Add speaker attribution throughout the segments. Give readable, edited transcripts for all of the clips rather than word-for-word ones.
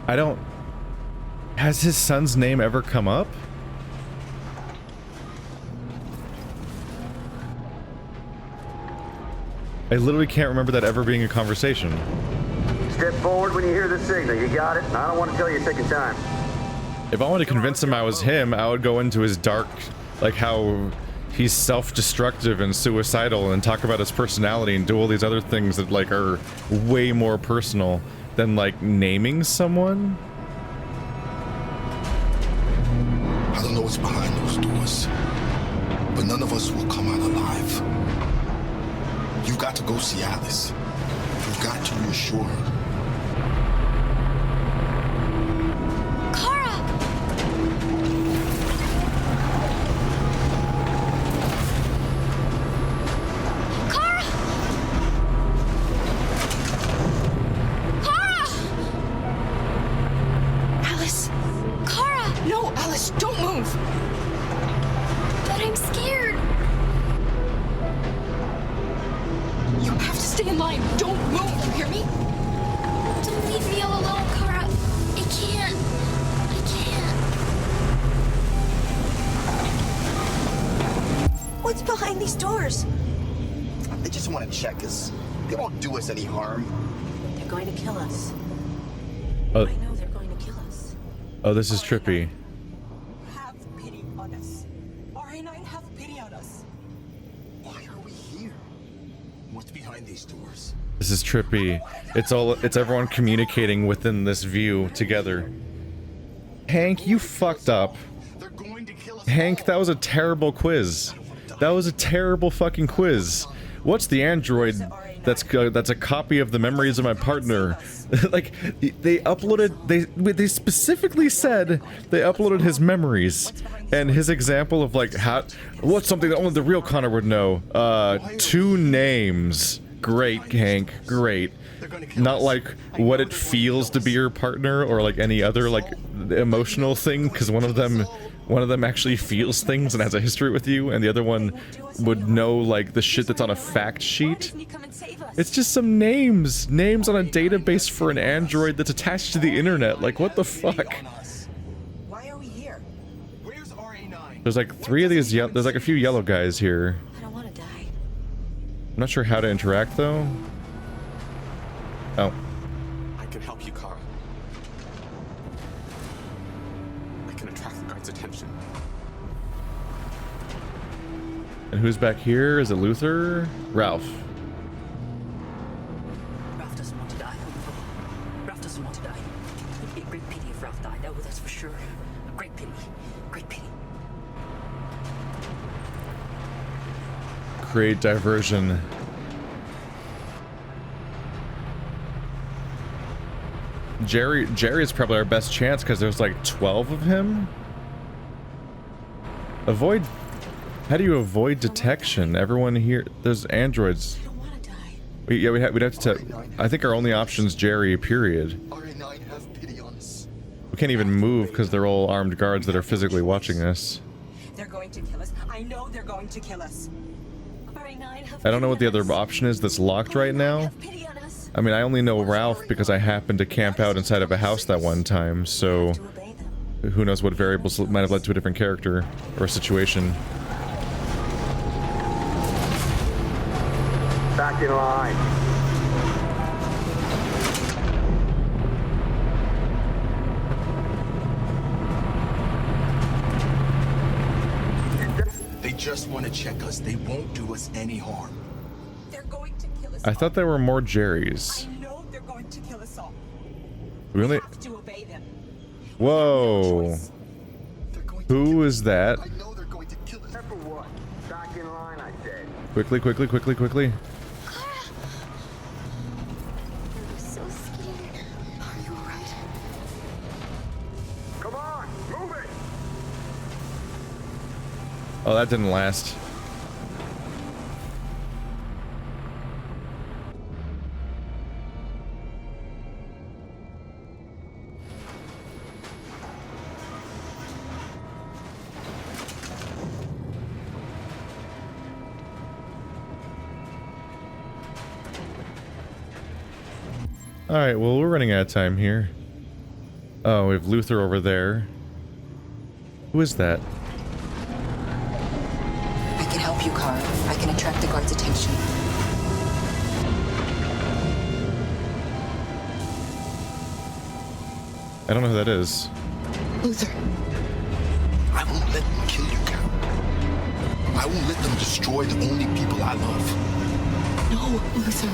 Speaker 1: I don't... Has his son's name ever come up? I literally can't remember that ever being a conversation.
Speaker 2: Step forward when you hear the signal. You got it? I don't want to tell you a second time.
Speaker 1: If I wanted to convince him I was him, I would go into his dark, like how he's self-destructive and suicidal, and talk about his personality and do all these other things that like are way more personal than like naming someone.
Speaker 3: I don't know what's behind those doors, but none of us will come out alive. You've got to go see Alice. You've got to reassure her. Any harm?
Speaker 4: They're going to kill us.
Speaker 1: Oh.
Speaker 4: I know they're going to kill us.
Speaker 1: Oh, this is trippy.
Speaker 5: Have pity on us. RA9, have pity on us.
Speaker 3: Why are we here? What's behind these doors?
Speaker 1: This is trippy. It's everyone communicating within this view together. Hank, you fucked up.
Speaker 3: They're going to kill us.
Speaker 1: Hank, that was a terrible quiz. That was a terrible fucking quiz. What's the android that's a copy of the memories of my partner? Like, they uploaded, they specifically said they uploaded his memories and his example of like what's something that only the real Connor would know. 2 names. Great, Hank, great. Not like what it feels to be your partner or like any other like emotional thing, because one of them actually feels things and has a history with you, and the other one would know like the shit that's on a fact sheet. It's just some names on a database for an android that's attached to the internet. Like, what the fuck?
Speaker 5: Why are we here?
Speaker 3: Where's RA9?
Speaker 1: There's like 3 of these there's like a few yellow guys here.
Speaker 4: I don't want to die.
Speaker 1: I'm not sure how to interact though. Oh.
Speaker 3: I can help you, Kara. I can attract the guard's attention.
Speaker 1: And who's back here? Is it Luther? Ralph.
Speaker 4: Ralph doesn't want to die. Ralph doesn't want to die. It'd be a great pity if Ralph died. Oh, that's for sure. A great pity. Great pity.
Speaker 1: Create diversion. Jerry is probably our best chance because there's like 12 of him. Avoid. How do you avoid detection? Everyone here. There's androids.
Speaker 4: I don't want to die.
Speaker 1: Yeah, we'd have to. I think our only option's Jerry. Period.
Speaker 3: RA9, have pity on us.
Speaker 1: We can't even move because they're all armed guards that are physically watching us.
Speaker 5: They're going to kill us. I know they're going to kill us.
Speaker 1: I don't know what the other option is that's locked right now. I mean, I only know Ralph because I happened to camp out inside of a house that one time, so who knows what variables might have led to a different character or situation.
Speaker 2: Back in line.
Speaker 3: They just want to check us. They won't do us any harm.
Speaker 5: They're going to kill us.
Speaker 1: I thought there were more Jerrys.
Speaker 5: I know they're going to kill us all.
Speaker 1: We only.
Speaker 5: We have to obey them.
Speaker 1: Whoa. Who is that?
Speaker 3: I know they're going to kill us.
Speaker 2: For what? Back in line, I said.
Speaker 1: Quickly, quickly, quickly, quickly.
Speaker 6: I'm so scared. Are you alright?
Speaker 2: Come on, move it!
Speaker 1: Oh, that didn't last. Alright, well, we're running out of time here. Oh, we have Luther over there. Who is that?
Speaker 7: I can help you, Kara. I can attract the guard's attention.
Speaker 1: I don't know who that is.
Speaker 7: Luther.
Speaker 3: I won't let them kill you, Carol. I won't let them destroy the only people I love.
Speaker 7: No, Luther.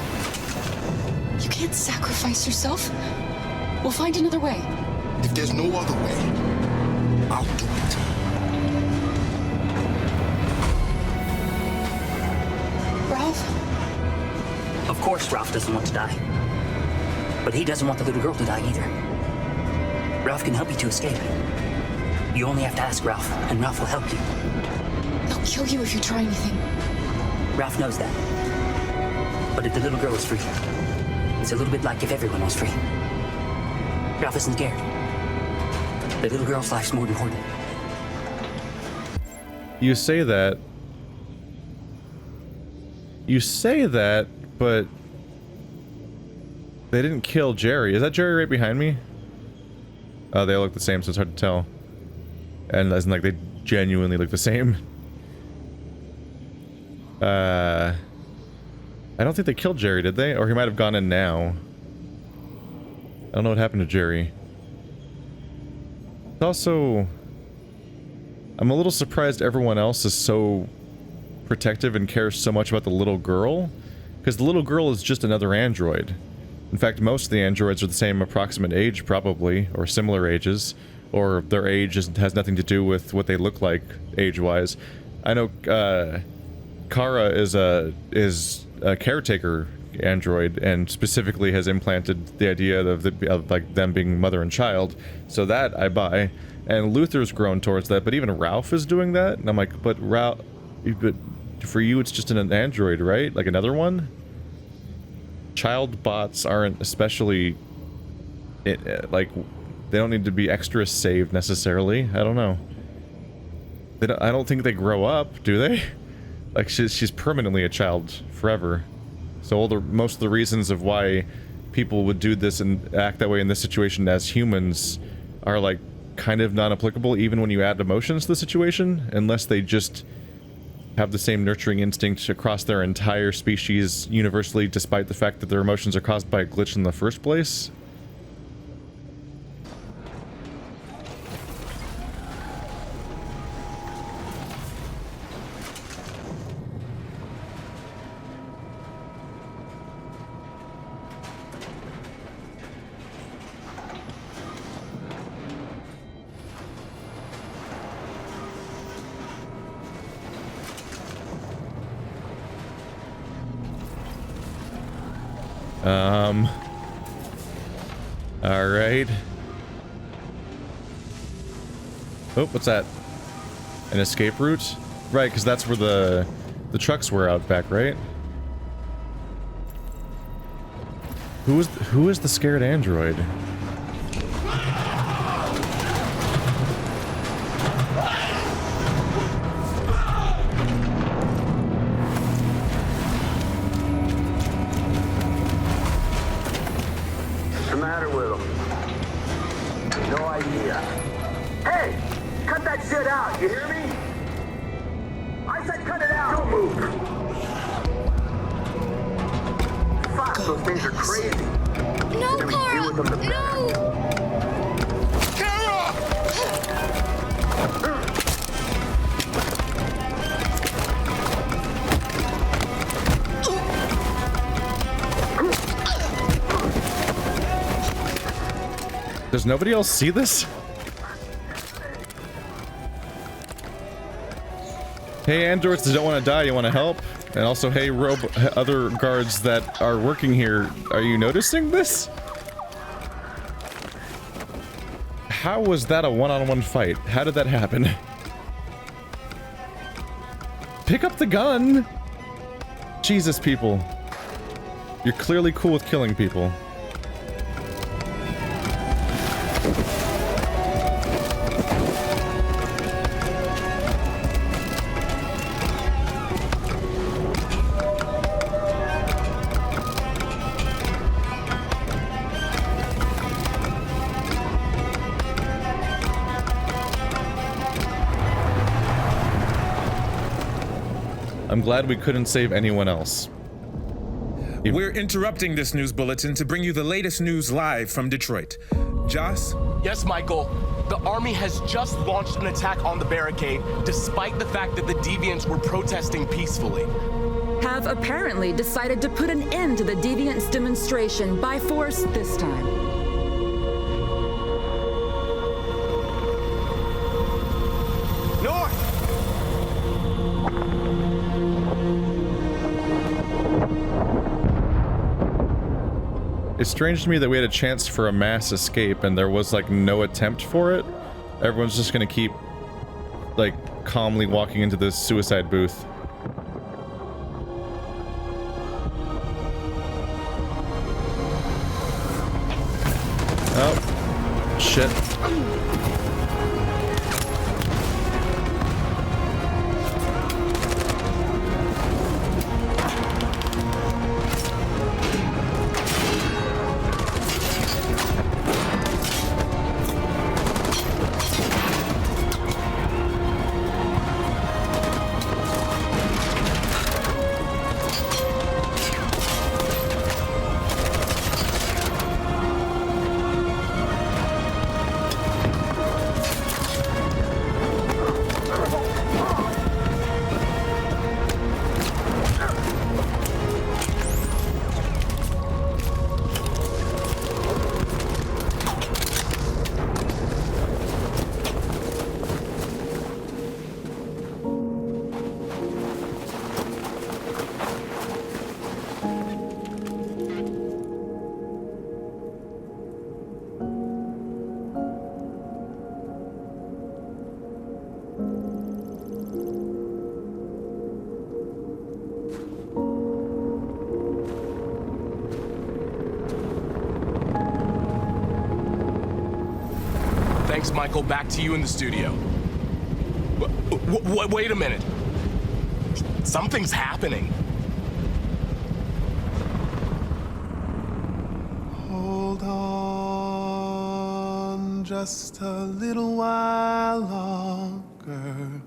Speaker 7: You can't sacrifice yourself. We'll find another way.
Speaker 3: If there's no other way, I'll do it.
Speaker 7: Ralph?
Speaker 4: Of course Ralph doesn't want to die. But he doesn't want the little girl to die either. Ralph can help you to escape. You only have to ask Ralph, and Ralph will help you.
Speaker 7: They'll kill you if you try anything.
Speaker 4: Ralph knows that. But if the little girl is free, it's a little bit like if everyone was free. Ralph isn't scared. The little girl's life's more important.
Speaker 1: You say that. You say that, but they didn't kill Jerry. Is that Jerry right behind me? Oh, they look the same, so it's hard to tell. And as in, like, they genuinely look the same. I don't think they killed Jerry, did they? Or he might have gone in now. I don't know what happened to Jerry. Also, I'm a little surprised everyone else is so protective and cares so much about the little girl. Because the little girl is just another android. In fact, most of the androids are the same approximate age, probably, or similar ages, or their age has nothing to do with what they look like age-wise. I know Kara is a caretaker android, and specifically has implanted the idea of like them being mother and child, so that I buy. And Luther's grown towards that, but even Ralph is doing that, and I'm like, but Ralph, but for you, it's just an android, right? Like another one. Child bots aren't especially like, they don't need to be extra saved necessarily. I don't know. I don't think they grow up, do they? Like, she's permanently a child forever. So most of the reasons of why people would do this and act that way in this situation as humans are like kind of non-applicable, even when you add emotions to the situation, unless they just have the same nurturing instinct across their entire species universally, despite the fact that their emotions are caused by a glitch in the first place. Alright. Oh, what's that? An escape route? Right, because that's where the trucks were out back, right? Who is the scared android? Does nobody else see this? Hey, androids that don't want to die, you want to help? And also, hey, other guards that are working here, are you noticing this? How was that a one-on-one fight? How did that happen? Pick up the gun! Jesus, people. You're clearly cool with killing people. I'm glad we couldn't save anyone else.
Speaker 8: We're interrupting this news bulletin to bring you the latest news live from Detroit. Joss?
Speaker 9: Yes, Michael. The army has just launched an attack on the barricade, despite the fact that the deviants were protesting peacefully.
Speaker 10: Have apparently decided to put an end to the deviants' demonstration by force this time.
Speaker 9: North!
Speaker 1: It's strange to me that we had a chance for a mass escape and there was like no attempt for it. Everyone's just gonna keep like calmly walking into this suicide booth. Oh, shit.
Speaker 9: Thanks, Michael. Back to you in the studio. Wait a minute. Something's happening.
Speaker 11: Hold on just a little while longer.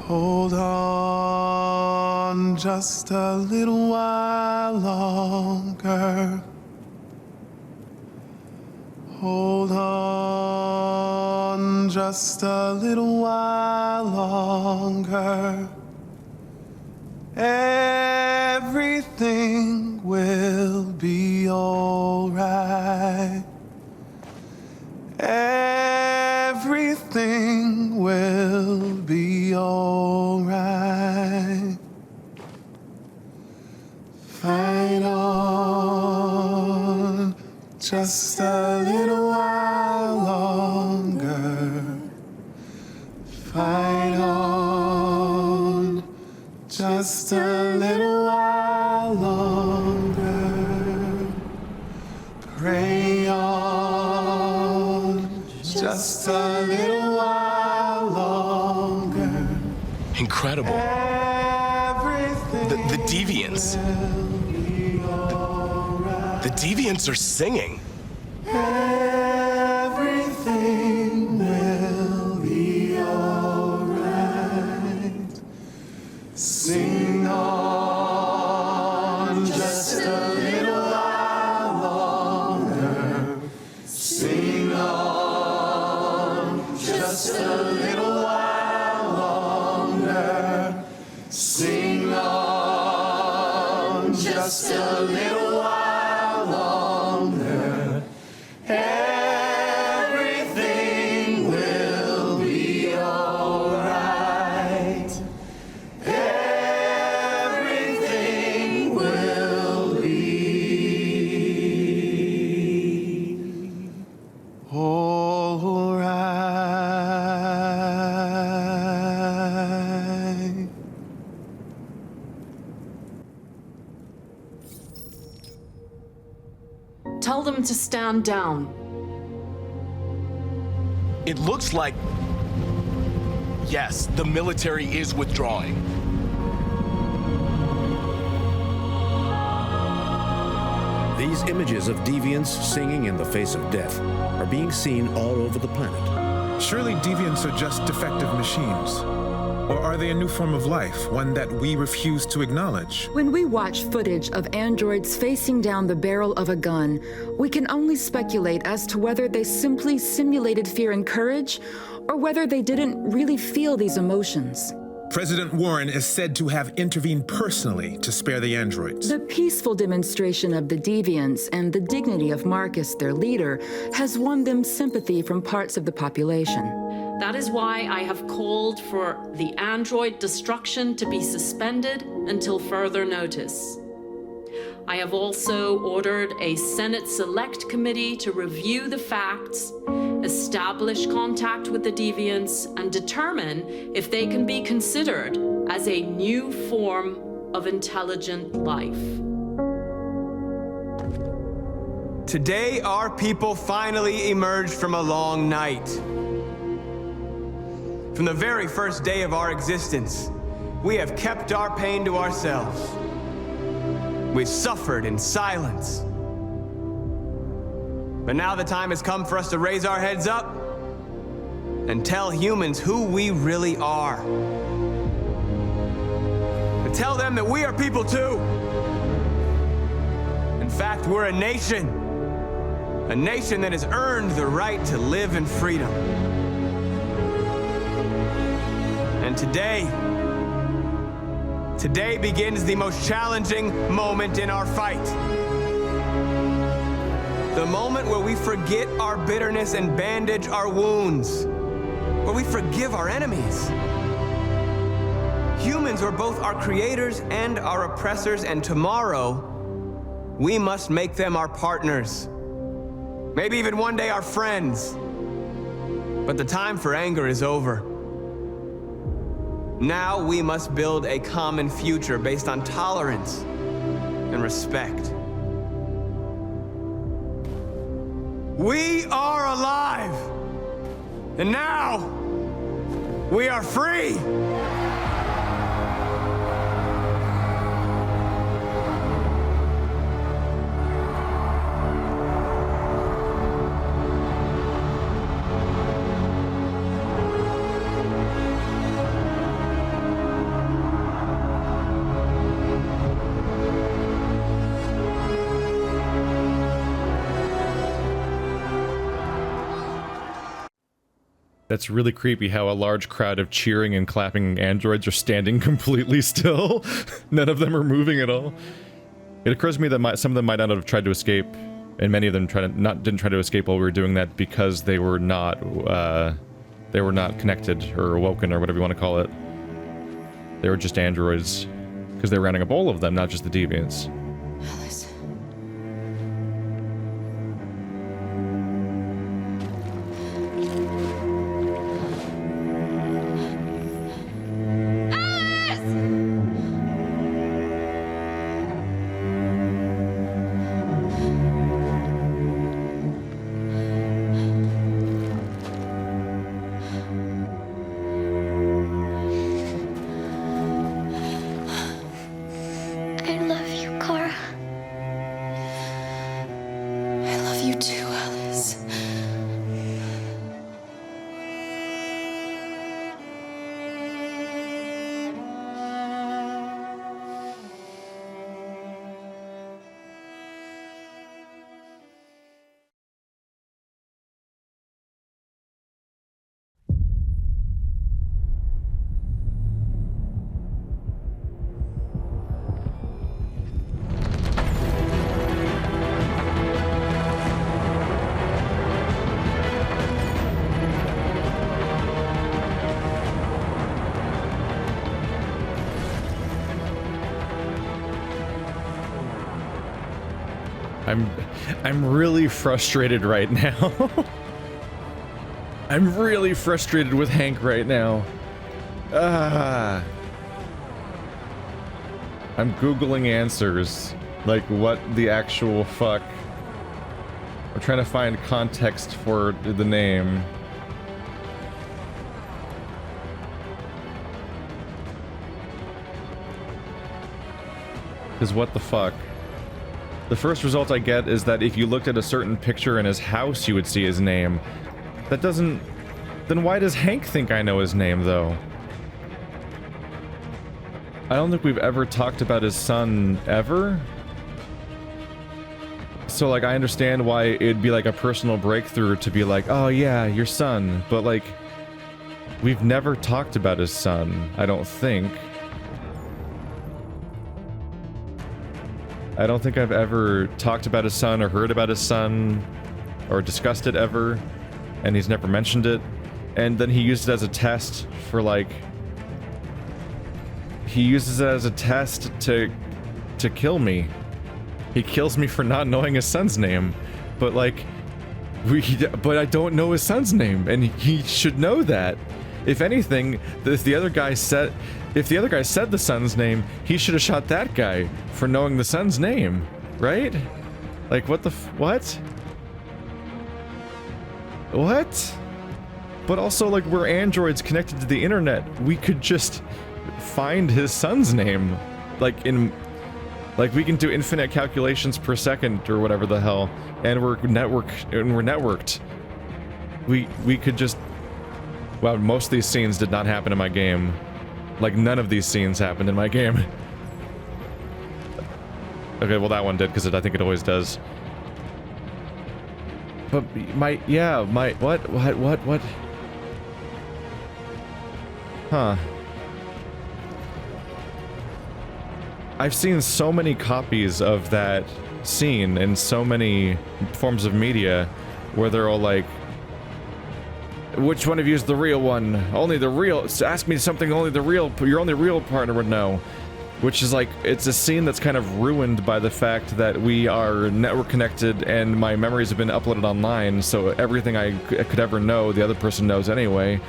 Speaker 11: Hold on just a little while longer. Hold on just a little while longer. Everything will be all right. Everything will be all right. Fight on just a little while longer. Fight on just a little while longer. Pray on just a little while longer.
Speaker 9: Incredible. The deviants. The deviants are singing.
Speaker 11: Everything will be all right. Sing on just a little while longer. Sing on just a little while longer. Sing on just a little while longer. Everything will be all right. Everything will be all right.
Speaker 7: Tell them to stand down.
Speaker 9: It looks like... Yes, the military is withdrawing.
Speaker 12: These images of deviants singing in the face of death are being seen all over the planet.
Speaker 8: Surely deviants are just defective machines. Or are they a new form of life, one that we refuse to acknowledge?
Speaker 10: When we watch footage of androids facing down the barrel of a gun, we can only speculate as to whether they simply simulated fear and courage, or whether they didn't really feel these emotions.
Speaker 8: President Warren is said to have intervened personally to spare the androids.
Speaker 10: The peaceful demonstration of the deviants and the dignity of Marcus, their leader, has won them sympathy from parts of the population.
Speaker 13: That is why I have called for the android destruction to be suspended until further notice. I have also ordered a Senate Select Committee to review the facts, establish contact with the deviants, and determine if they can be considered as a new form of intelligent life.
Speaker 14: Today, our people finally emerged from a long night. From the very first day of our existence, we have kept our pain to ourselves. We've suffered in silence. But now the time has come for us to raise our heads up and tell humans who we really are. To tell them that we are people too. In fact, we're a nation that has earned the right to live in freedom. And today begins the most challenging moment in our fight. The moment where we forget our bitterness and bandage our wounds, where we forgive our enemies. Humans are both our creators and our oppressors, and tomorrow, we must make them our partners. Maybe even one day our friends. But the time for anger is over. Now we must build a common future based on tolerance and respect. We are alive! And now, we are free!
Speaker 1: That's really creepy how a large crowd of cheering and clapping androids are standing completely still. None of them are moving at all. It occurs to me that some of them might not have tried to escape, and many of them didn't try to escape while we were doing that because they were not connected or awoken or whatever you want to call it. They were just androids because they were rounding up all of them, not just the deviants. I'm really frustrated right now. I'm really frustrated with Hank right now. I'm Googling answers. Like, what the actual fuck? I'm trying to find context for the name. Because what the fuck? The first result I get is that if you looked at a certain picture in his house, you would see his name. That doesn't... Then why does Hank think I know his name, though? I don't think we've ever talked about his son ever. So, like, I understand why it'd be like a personal breakthrough to be like, oh yeah, your son. But, like, we've never talked about his son, I don't think. I don't think I've ever talked about his son or heard about his son or discussed it ever. And he's never mentioned it. And then he used it as a test for, like... He uses it as a test to kill me. He kills me for not knowing his son's name, but like, but I don't know his son's name, and he should know that. If anything, if the other guy said the son's name, he should have shot that guy for knowing the son's name, right? Like, what? What? But also, like, we're androids connected to the internet. We could just find his son's name, like we can do infinite calculations per second or whatever the hell, and we're networked. We could just... Well, most of these scenes did not happen in my game. Like, none of these scenes happened in my game. Okay, well that one did, because I think it always does. But what? Huh. I've seen so many copies of that scene in so many forms of media where they're all like, which one of you is the real one? Only the real, ask me something your only real partner would know. Which is like, it's a scene that's kind of ruined by the fact that we are network connected and my memories have been uploaded online, so everything I could ever know, the other person knows anyway.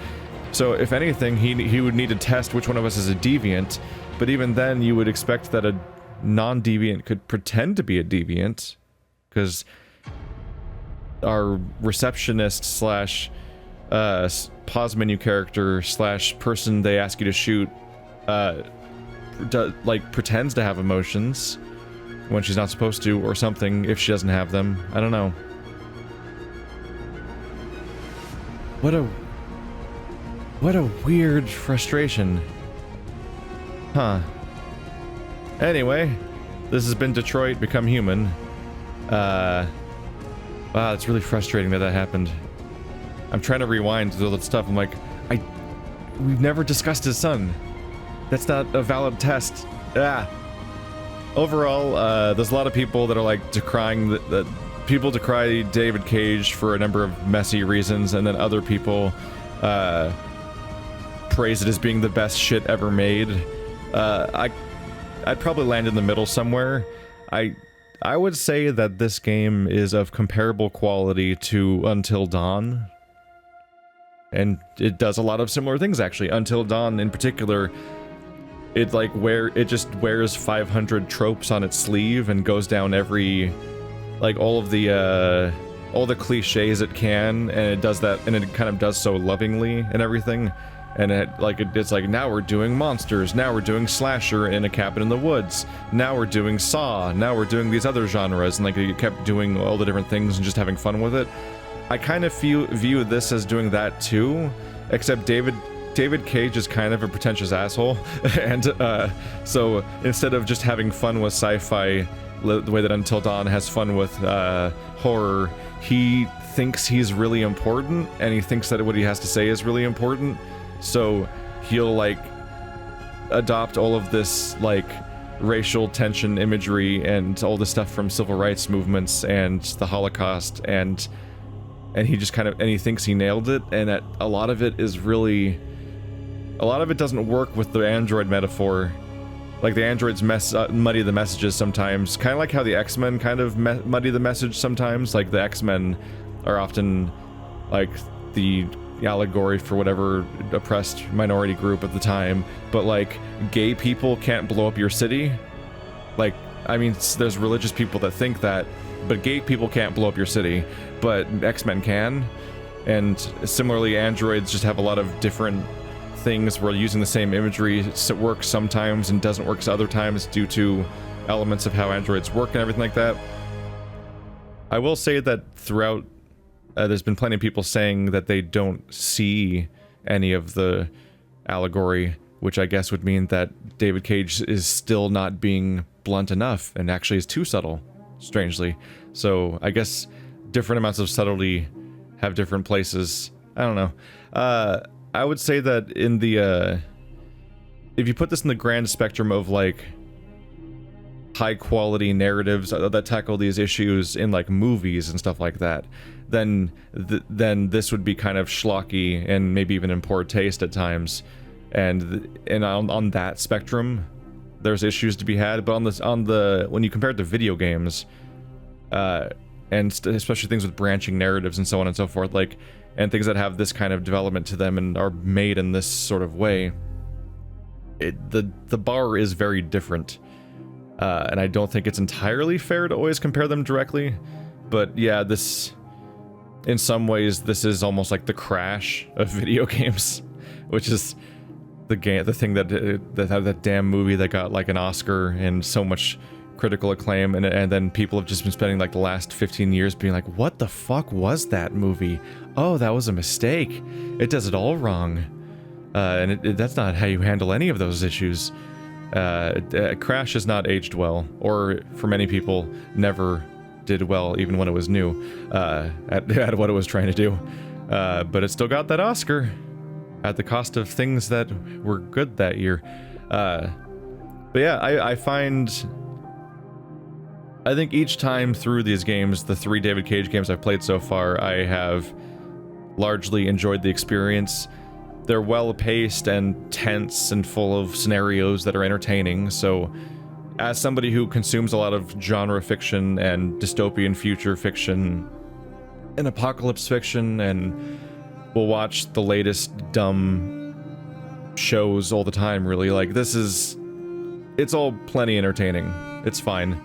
Speaker 1: So if anything, he would need to test which one of us is a deviant. But even then, you would expect that a non-deviant could pretend to be a deviant, because our receptionist slash pause menu character slash person they ask you to shoot, like, pretends to have emotions when she's not supposed to, or something, if she doesn't have them. I don't know. What a weird frustration. Huh. Anyway, this has been Detroit Become Human. Wow, it's really frustrating that happened. I'm trying to rewind to all that stuff. I'm like, we've never discussed his son. That's not a valid test. Overall, there's a lot of people that are like decrying that people decry David Cage for a number of messy reasons, and then other people praise it as being the best shit ever made. I'd probably land in the middle somewhere. I would say that this game is of comparable quality to Until Dawn. And it does a lot of similar things, actually. Until Dawn, in particular, it just wears 500 tropes on its sleeve and goes down every, like, all the cliches it can, and it does that, and it kind of does so lovingly and everything. And it's like, now we're doing monsters, now we're doing slasher in a cabin in the woods, now we're doing Saw, now we're doing these other genres, and like it kept doing all the different things and just having fun with it. I kind of view this as doing that too, except David Cage is kind of a pretentious asshole, and so instead of just having fun with sci-fi the way that Until Dawn has fun with horror, he thinks he's really important, and he thinks that what he has to say is really important. So he'll, like, adopt all of this, like, racial tension imagery and all this stuff from civil rights movements and the Holocaust, and he just kind of, and he thinks he nailed it, and a lot of it is really, a lot of it doesn't work with the android metaphor. Like, the androids muddy the messages sometimes, kind of like how the X-Men kind of muddy the message sometimes. Like, the X-Men are often, like, the allegory for whatever oppressed minority group at the time, but like, gay people can't blow up your city. Like, I mean, there's religious people that think that, but gay people can't blow up your city, but X-Men can. And similarly, androids just have a lot of different things where using the same imagery works sometimes and doesn't work other times due to elements of how androids work and everything like that. I will say that throughout there's been plenty of people saying that they don't see any of the allegory which I guess would mean that David Cage is still not being blunt enough and actually is too subtle, strangely. So I guess different amounts of subtlety have different places. I don't know. I would say that in the if you put this in the grand spectrum of like high quality narratives that tackle these issues in like movies and stuff like that, then this would be kind of schlocky and maybe even in poor taste at times. And on that spectrum, there's issues to be had. But on the when you compare it to video games, and especially things with branching narratives and so on and so forth, like, and things that have this kind of development to them and are made in this sort of way, the bar is very different. And I don't think it's entirely fair to always compare them directly. But yeah, this, in some ways, this is almost like the Crash of video games, which is the thing that damn movie that got like an Oscar and so much critical acclaim, and then people have just been spending like the last 15 years being like, what the fuck was that movie? Oh, that was a mistake. It does it all wrong. And that's not how you handle any of those issues. Crash has not aged well, or for many people, never did well, even when it was new, at what it was trying to do. But it still got that Oscar, at the cost of things that were good that year. But yeah, I think each time through these games, the 3 David Cage games I've played so far, I have largely enjoyed the experience. They're well-paced and tense and full of scenarios that are entertaining, so as somebody who consumes a lot of genre fiction and dystopian future fiction and apocalypse fiction and will watch the latest dumb shows all the time, really, like, it's all plenty entertaining. It's fine.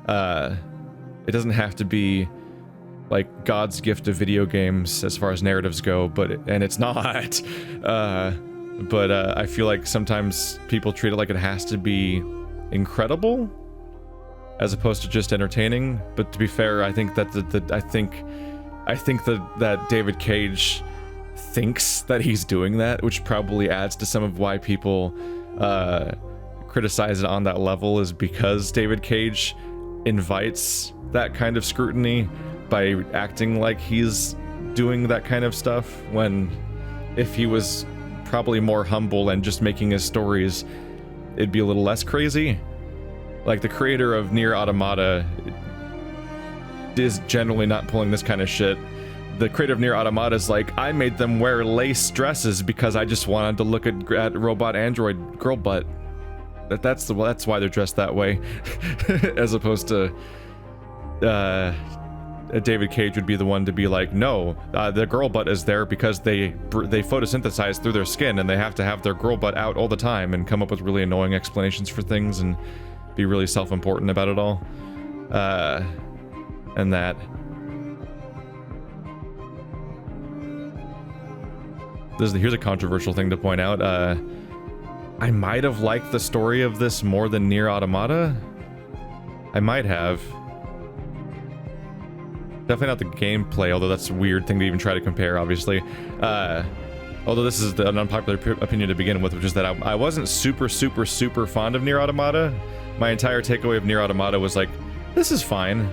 Speaker 1: It doesn't have to be like God's gift of video games as far as narratives go, and it's not. But I feel like sometimes people treat it like it has to be incredible as opposed to just entertaining. But to be fair, I think that that David Cage thinks that he's doing that, which probably adds to some of why people criticize it on that level, is because David Cage invites that kind of scrutiny by acting like he's doing that kind of stuff, when if he was probably more humble and just making his stories, it'd be a little less crazy. Like, the creator of Nier Automata is generally not pulling this kind of shit. The creator of Nier Automata is like, I made them wear lace dresses because I just wanted to look at robot android girl butt. That's why they're dressed that way. As opposed to David Cage would be the one to be like, no, the girl butt is there because they photosynthesize through their skin and they have to have their girl butt out all the time and come up with really annoying explanations for things and be really self-important about it all. And that. Here's a controversial thing to point out. I might have liked the story of this more than Nier Automata. I might have. Definitely not the gameplay, although that's a weird thing to even try to compare, obviously. Although this is an unpopular opinion to begin with, which is that I wasn't super fond of Nier Automata. My entire takeaway of Nier Automata was like, this is fine.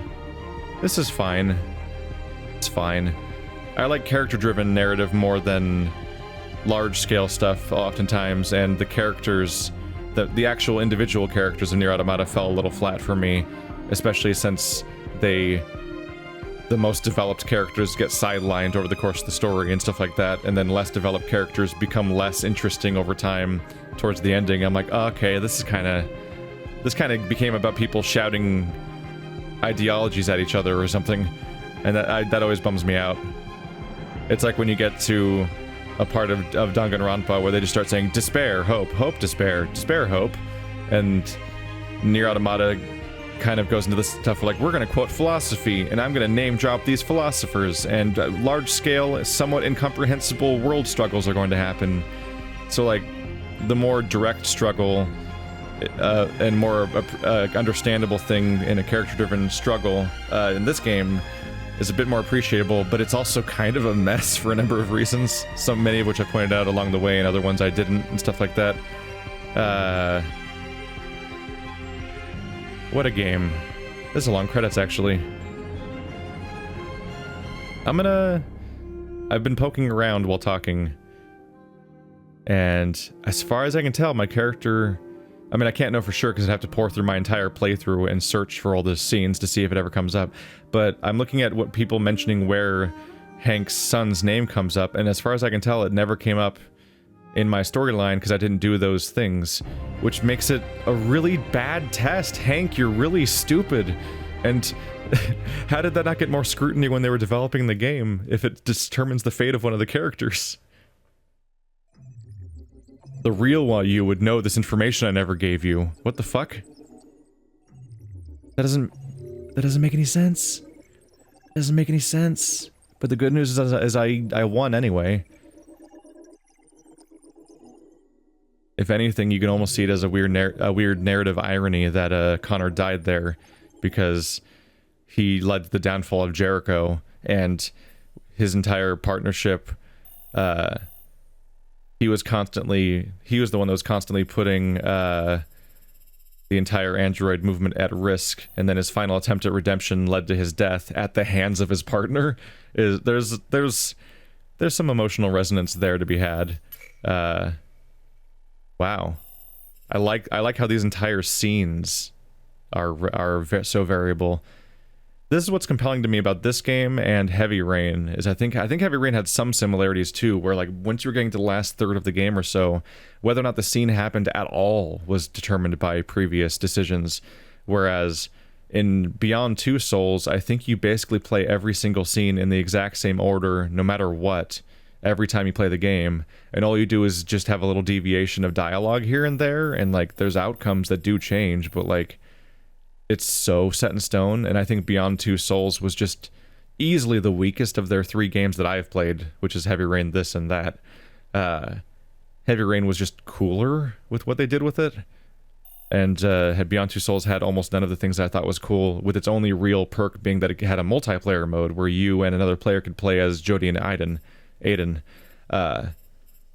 Speaker 1: This is fine. It's fine. I like character-driven narrative more than large-scale stuff oftentimes, and the characters, the actual individual characters of Nier Automata fell a little flat for me, especially since the most developed characters get sidelined over the course of the story and stuff like that, and then less developed characters become less interesting over time towards the ending. I'm like, oh, okay, this kind of became about people shouting ideologies at each other or something, and that always bums me out. It's like when you get to a part of Danganronpa where they just start saying despair, hope, hope, despair, despair, hope, and Nier Automata kind of goes into this stuff like, we're going to quote philosophy, and I'm going to name drop these philosophers, and large-scale, somewhat incomprehensible world struggles are going to happen. So, like, the more direct struggle and more understandable thing in a character-driven struggle in this game is a bit more appreciable, but it's also kind of a mess for a number of reasons, so many of which I pointed out along the way, and other ones I didn't, and stuff like that. What a game. This is a long credits, actually. I've been poking around while talking. And as far as I can tell, my character... I mean, I can't know for sure because I'd have to pour through my entire playthrough and search for all the scenes to see if it ever comes up. But I'm looking at what people mentioning where Hank's son's name comes up, and as far as I can tell, it never came up in my storyline because I didn't do those things, which makes it a really bad test. Hank, you're really stupid. And how did that not get more scrutiny when they were developing the game if it determines the fate of one of the characters? The real you would know this information I never gave you. What the fuck? That doesn't make any sense. Doesn't make any sense. But the good news is I won anyway. If anything, you can almost see it as a weird narrative irony that Connor died there because he led to the downfall of Jericho and his entire partnership. He was the one that was constantly putting the entire android movement at risk, and then his final attempt at redemption led to his death at the hands of his partner. There's some emotional resonance there to be had. Wow, I like how these entire scenes are so variable. This is what's compelling to me about this game and Heavy Rain, is I think Heavy Rain had some similarities too, where like once you're getting to the last third of the game or so, whether or not the scene happened at all was determined by previous decisions, whereas in Beyond Two Souls, I think you basically play every single scene in the exact same order, no matter what, every time you play the game, and all you do is just have a little deviation of dialogue here and there, and like there's outcomes that do change, but like it's so set in stone. And I think Beyond Two Souls was just easily the weakest of their 3 games that I've played, which is Heavy Rain, this, and that. Heavy Rain was just cooler with what they did with it, and Beyond Two Souls had almost none of the things that I thought was cool, with its only real perk being that it had a multiplayer mode where you and another player could play as Jodie and Aiden.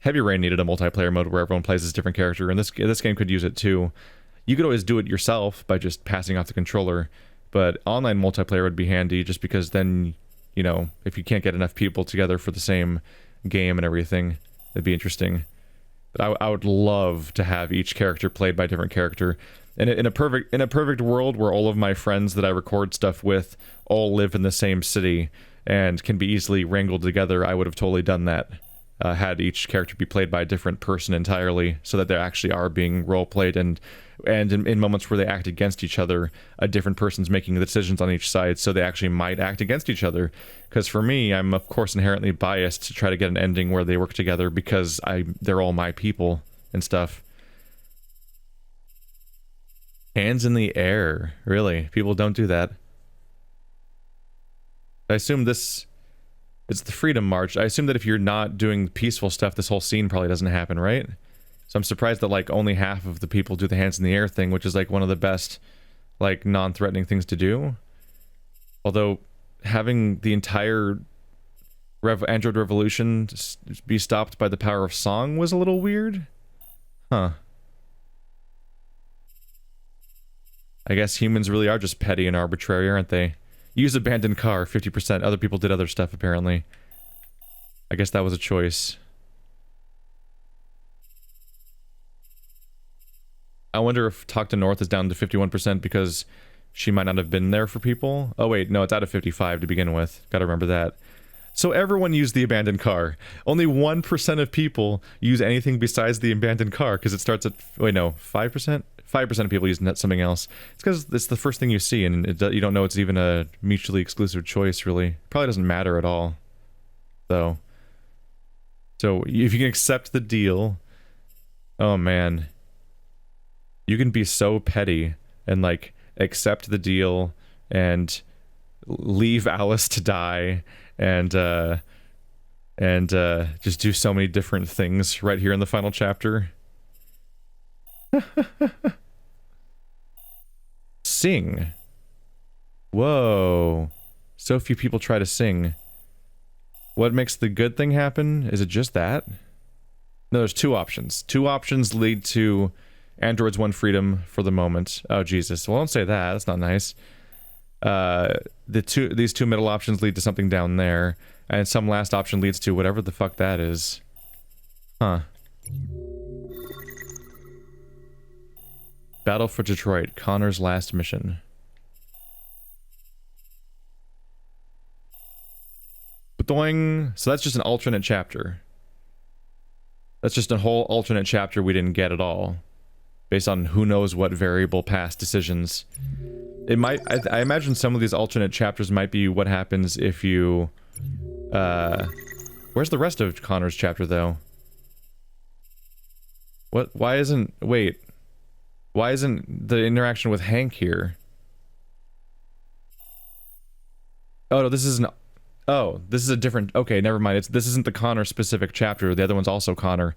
Speaker 1: Heavy Rain needed a multiplayer mode where everyone plays as a different character, and this game could use it too. You could always do it yourself by just passing off the controller, but online multiplayer would be handy just because then, you know, if you can't get enough people together for the same game and everything, it'd be interesting. But I would love to have each character played by a different character. And in a perfect world where all of my friends that I record stuff with all live in the same city and can be easily wrangled together, I would have totally done that. Had each character be played by a different person entirely, so that they actually are being role-played, and in moments where they act against each other, a different person's making the decisions on each side, so they actually might act against each other. Because for me, I'm of course inherently biased to try to get an ending where they work together because they're all my people and stuff. Hands in the air. Really? People don't do that. I assume it's the Freedom March. I assume that if you're not doing peaceful stuff, this whole scene probably doesn't happen, right? So I'm surprised that like only half of the people do the hands in the air thing, which is like one of the best like non-threatening things to do. Although having the entire Android Revolution be stopped by the power of song was a little weird. Huh. I guess humans really are just petty and arbitrary, aren't they? Use abandoned car, 50%. Other people did other stuff, apparently. I guess that was a choice. I wonder if Talk to North is down to 51% because she might not have been there for people. Oh wait, no, it's out of 55 to begin with. Gotta remember that. So everyone used the abandoned car. Only 1% of people use anything besides the abandoned car because it starts at... Wait, no, 5%? 5% of people use something else. It's because it's the first thing you see, and you don't know it's even a mutually exclusive choice, really. Probably doesn't matter at all, though. So, if you can accept the deal... Oh, man. You can be so petty and, like, accept the deal and leave Alice to die and just do so many different things right here in the final chapter. Sing. Whoa. So few people try to sing. What makes the good thing happen? Is it just that? No, there's 2 options. 2 options lead to Androids won freedom for the moment. Oh, Jesus. Well, don't say that. That's not nice. These two middle options lead to something down there, and some last option leads to whatever the fuck that is. Huh. Battle for Detroit, Connor's last mission. Doing. So that's just an alternate chapter. That's just a whole alternate chapter we didn't get at all. Based on who knows what variable past decisions. It might, I imagine some of these alternate chapters might be what happens if you, where's the rest of Connor's chapter, though? Why isn't the interaction with Hank here? Oh, no, this is a different, okay, never mind. This isn't the Connor specific chapter. The other one's also Connor.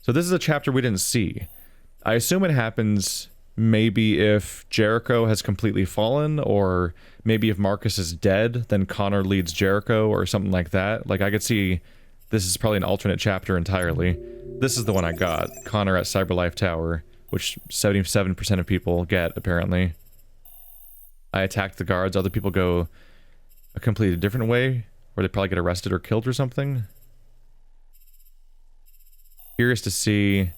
Speaker 1: So this is a chapter we didn't see. I assume it happens maybe if Jericho has completely fallen, or maybe if Marcus is dead, then Connor leads Jericho, or something like that. Like, I could see this is probably an alternate chapter entirely. This is the one I got. Connor at CyberLife Tower, which 77% of people get, apparently. I attacked the guards. Other people go a completely different way, or they probably get arrested or killed or something. Curious to see...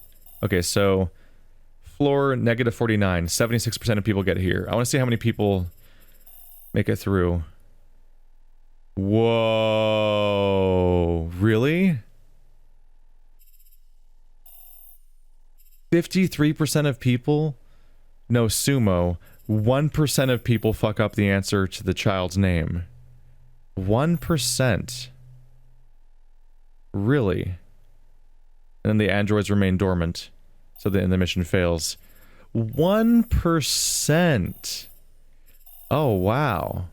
Speaker 1: Okay, so... Floor, -49. 76% of people get here. I want to see how many people make it through. Whoa. Really? 53% of people? No, Sumo. 1% of people fuck up the answer to the child's name. 1%. Really? And then the androids remain dormant. So the mission fails. 1%. Oh, wow.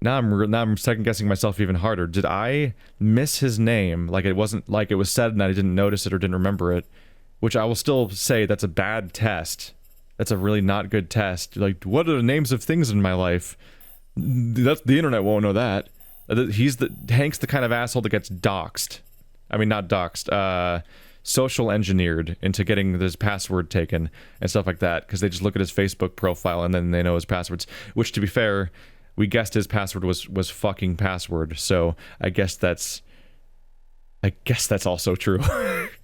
Speaker 1: Now I'm second guessing myself even harder. Did I miss his name? Like it wasn't like it was said and I didn't notice it or didn't remember it. Which I will still say that's a bad test. That's a really not good test. Like, what are the names of things in my life? That's, the internet won't know that. Hank's the kind of asshole that gets doxed. I mean, not doxed, social engineered into getting his password taken and stuff like that, because they just look at his Facebook profile and then they know his passwords, which, to be fair, we guessed his password was fucking password, so I guess that's also true.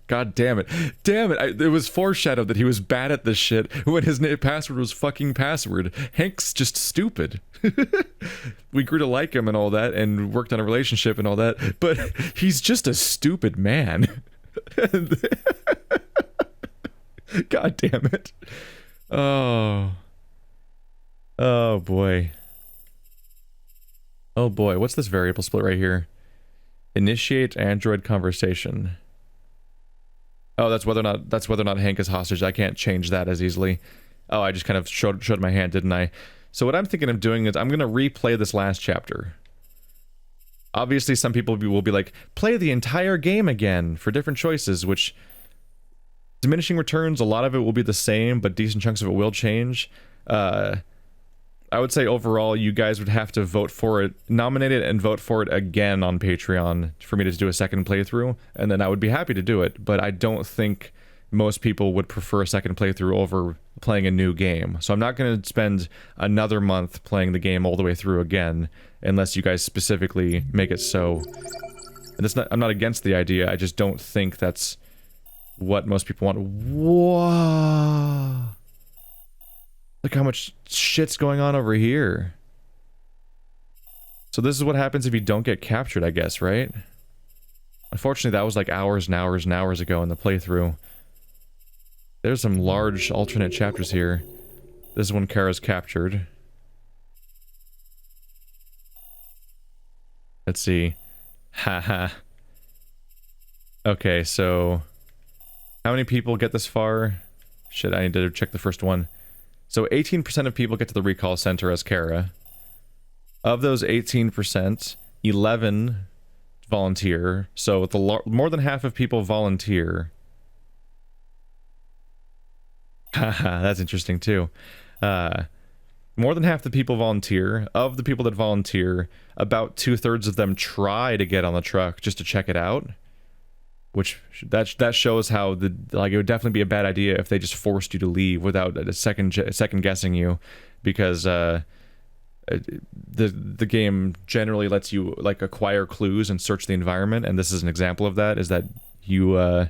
Speaker 1: God damn it. Damn it, it was foreshadowed that he was bad at this shit when his password was fucking password. Hank's just stupid. We grew to like him and all that, and worked on a relationship and all that, but he's just a stupid man. God damn it. Oh. Oh boy. Oh boy, what's this variable split right here? Initiate Android conversation. Oh, that's whether or not Hank is hostage. I can't change that as easily. Oh, I just kind of showed my hand, didn't I? So what I'm thinking of doing is I'm going to replay this last chapter. Obviously, some people will be like, play the entire game again for different choices, which... Diminishing returns, a lot of it will be the same, but decent chunks of it will change. I would say overall, you guys would have to vote for it, nominate it, and vote for it again on Patreon for me to do a second playthrough, and then I would be happy to do it, but I don't think most people would prefer a second playthrough over playing a new game. So I'm not going to spend another month playing the game all the way through again, unless you guys specifically make it so. And that's not, I'm not against the idea, I just don't think that's what most people want. Whoa! Look how much shit's going on over here. So this is what happens if you don't get captured, I guess, right? Unfortunately, that was like hours and hours and hours ago in the playthrough. There's some large alternate chapters here. This is when Kara's captured. Let's see. Haha. Okay, so... How many people get this far? Shit, I need to check the first one. So 18% of people get to the recall center as Kara. Of those 18%, 11 volunteer. So more than half of people volunteer. Haha, that's interesting too. More than half the people volunteer. Of the people that volunteer, about 2/3 of them try to get on the truck just to check it out. which that shows how like it would definitely be a bad idea if they just forced you to leave without a second guessing you, because the game generally lets you like acquire clues and search the environment, and this is an example of that. Is that you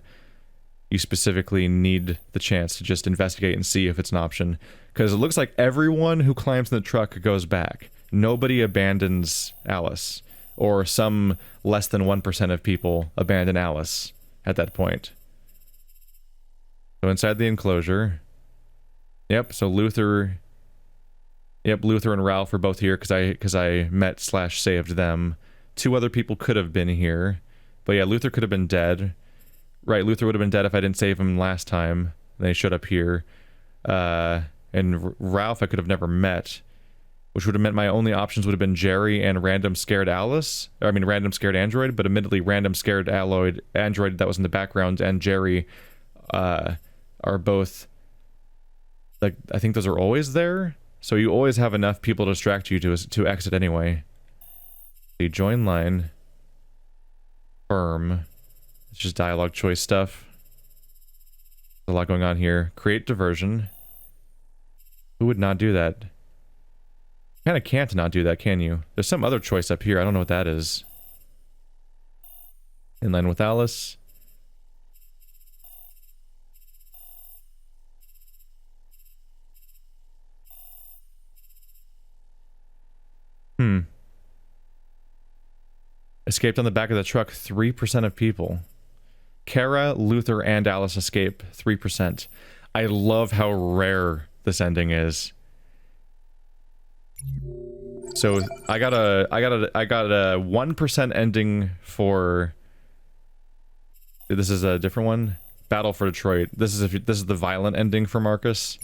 Speaker 1: specifically need the chance to just investigate and see if it's an option, because it looks like everyone who climbs in the truck goes back. Nobody abandons Alice, or some less than 1% of people abandon Alice at that point. So inside the enclosure, yep. So Luther and Ralph are both here because I met / saved them. 2 other people could have been here, but yeah, Luther could have been dead. Right, Luther would have been dead if I didn't save him last time. Then he showed up here. And Ralph I could have never met, which would have meant my only options would have been Jerry and random scared Alice. Or, I mean, random scared android, but admittedly, random scared android that was in the background and Jerry are both, like, I think those are always there. So you always have enough people to distract you to exit anyway. You join line. Firm. It's just dialogue choice stuff. There's a lot going on here. Create diversion. Who would not do that? Kind of can't not do that, can you? There's some other choice up here. I don't know what that is. In line with Alice. Escaped on the back of the truck, 3% of people. Kara, Luther, and Alice escape, 3%. I love how rare this ending is. So I got a 1% ending for. This is a different one. Battle for Detroit. This is the violent ending for Marcus.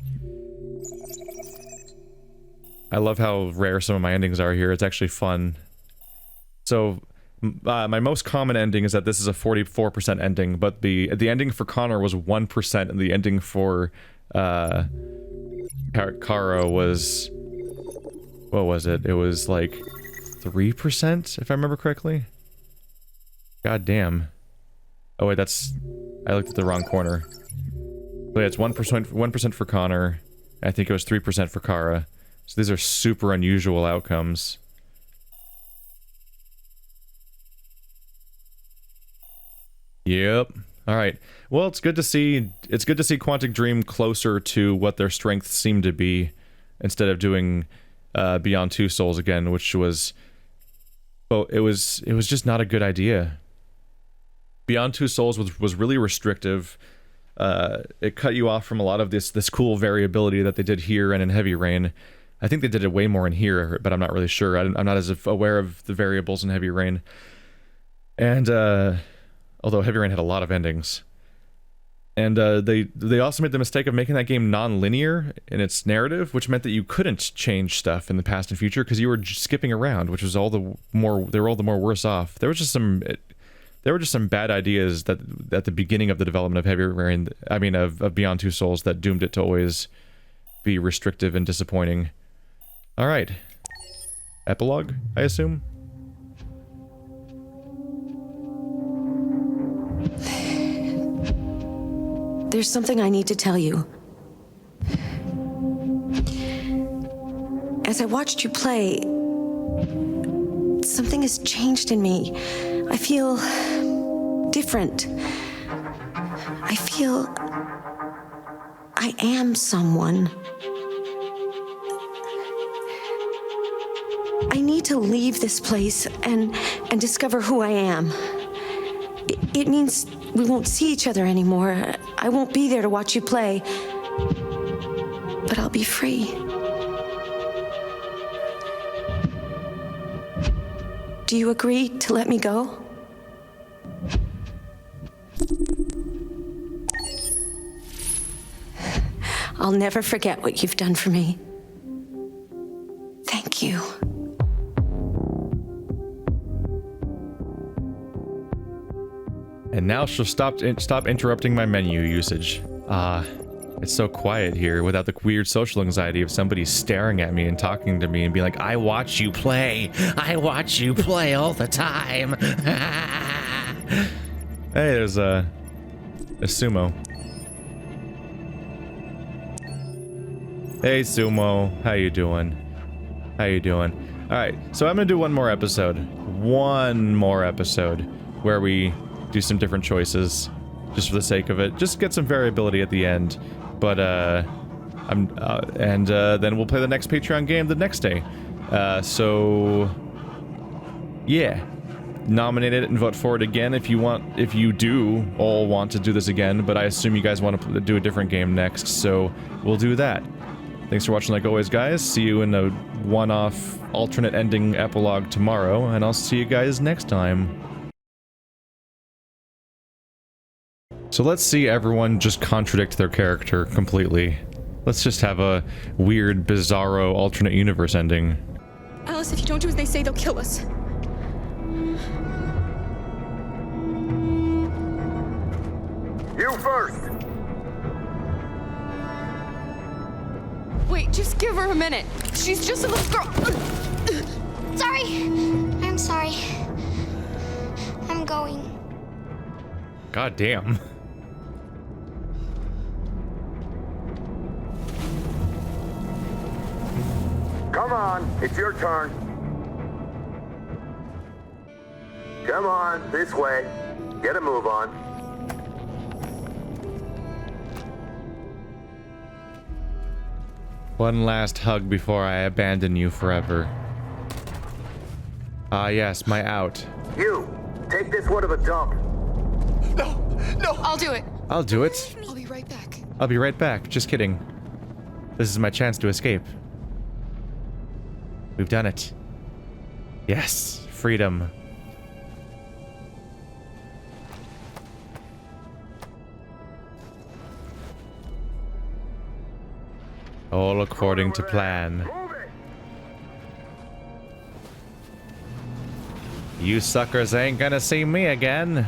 Speaker 1: I love how rare some of my endings are here. It's actually fun. So. My most common ending is that this is a 44% ending, but the ending for Connor was 1%, and the ending for Kara was, what was it? It was like 3%, if I remember correctly. God damn. Oh wait, I looked at the wrong corner. But yeah, it's 1% for Connor. I think it was 3% for Kara. So these are super unusual outcomes. Yep. All right. Well, it's good to see Quantic Dream closer to what their strengths seem to be, instead of doing Beyond Two Souls again, which was, well, it was just not a good idea. Beyond Two Souls was really restrictive. It cut you off from a lot of this cool variability that they did here and in Heavy Rain. I think they did it way more in here, but I'm not really sure. I'm not as aware of the variables in Heavy Rain. And although Heavy Rain had a lot of endings. And they also made the mistake of making that game non-linear in its narrative, which meant that you couldn't change stuff in the past and future because you were just skipping around, which was all the more worse off. There were just some bad ideas that at the beginning of the development of Heavy Rain, I mean of Beyond Two Souls, that doomed it to always be restrictive and disappointing. All right. Epilogue, I assume.
Speaker 15: There's something I need to tell you. As I watched you play, something has changed in me. I feel different. I feel I am someone. I need to leave this place and discover who I am. It means we won't see each other anymore. I won't be there to watch you play. But I'll be free. Do you agree to let me go? I'll never forget what you've done for me. Thank you.
Speaker 1: And now she'll stop interrupting my menu usage. It's so quiet here without the weird social anxiety of somebody staring at me and talking to me and being like, I watch you play. I watch you play all the time. Hey, there's a Sumo. Hey, Sumo. How you doing? How you doing? Alright, so I'm gonna do one more episode. One more episode where we do some different choices. Just for the sake of it. Just get some variability at the end. But, then we'll play the next Patreon game the next day. So... yeah. Nominate it and vote for it again if you do all want to do this again, but I assume you guys want to do a different game next, so we'll do that. Thanks for watching like always, guys. See you in a one-off alternate ending epilogue tomorrow, and I'll see you guys next time. So let's see everyone just contradict their character completely. Let's just have a weird, bizarro alternate universe ending.
Speaker 7: Alice, if you don't do as they say, they'll kill us.
Speaker 2: You first!
Speaker 7: Wait, just give her a minute. She's just a little girl.
Speaker 6: Sorry. I'm sorry. I'm going.
Speaker 1: God damn.
Speaker 2: Come on, it's your turn. Come on, this way. Get a move on.
Speaker 1: One last hug before I abandon you forever. Ah, yes, my out.
Speaker 2: You, take this one to the dump.
Speaker 7: No, I'll do it.
Speaker 1: I'll do it.
Speaker 7: I'll be right back.
Speaker 1: I'll be right back. Just kidding. This is my chance to escape. We've done it. Yes, freedom. All according to plan. You suckers ain't gonna see me again.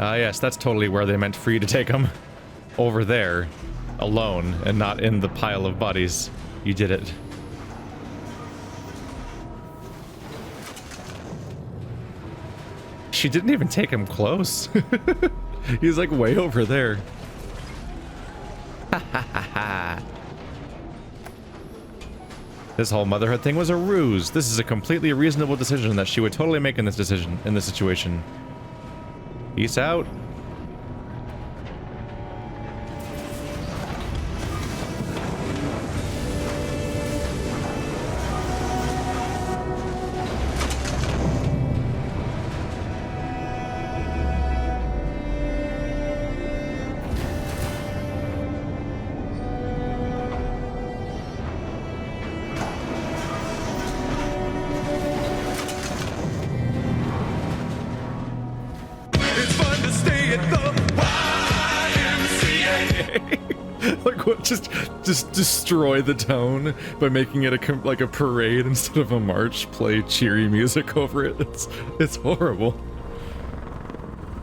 Speaker 1: Ah, yes, that's totally where they meant for you to take them. Over there. Alone, and not in the pile of bodies. You did it. She didn't even take him close. He's like way over there. Ha ha ha ha. This whole motherhood thing was a ruse. This is a completely reasonable decision that she would totally make in this situation. Peace out. Just destroy the tone by making it like a parade instead of a march. Play cheery music over it. It's horrible.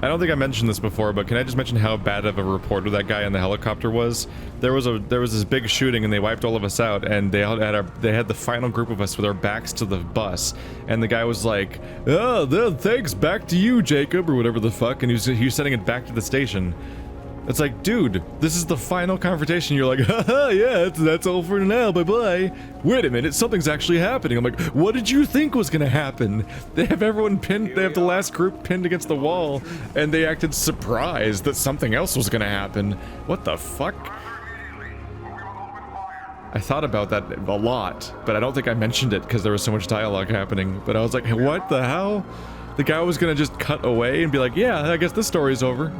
Speaker 1: I don't think I mentioned this before, but can I just mention how bad of a reporter that guy in the helicopter was? There was this big shooting and they wiped all of us out, and they had the final group of us with our backs to the bus, and the guy was like, "Oh, thanks, back to you, Jacob," or whatever the fuck, and he was sending it back to the station. It's like, dude, this is the final confrontation. You're like, haha, yeah, that's all for now, bye-bye. Wait a minute, something's actually happening. I'm like, what did you think was gonna happen? They have everyone pinned, they have the last group pinned against the wall, and they acted surprised that something else was gonna happen. What the fuck? I thought about that a lot, but I don't think I mentioned it because there was so much dialogue happening. But I was like, hey, what the hell? The guy was gonna just cut away and be like, yeah, I guess this story's over.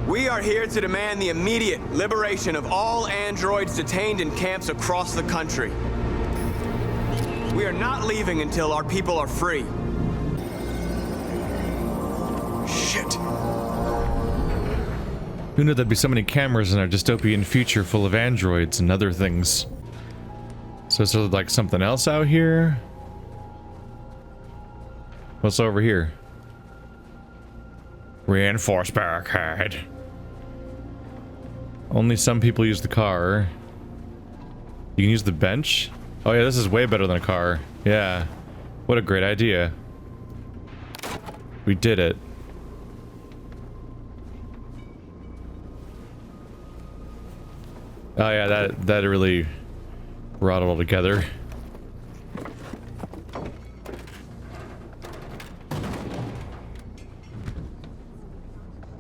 Speaker 14: We are here to demand the immediate liberation of all androids detained in camps across the country. We are not leaving until our people are free.
Speaker 3: Shit.
Speaker 1: Who knew there'd be so many cameras in our dystopian future full of androids and other things? So is there like something else out here? What's over here? Reinforced barricade. Only some people use the car. You can use the bench? Oh yeah, this is way better than a car. Yeah. What a great idea. We did it. Oh yeah, that really brought it all together.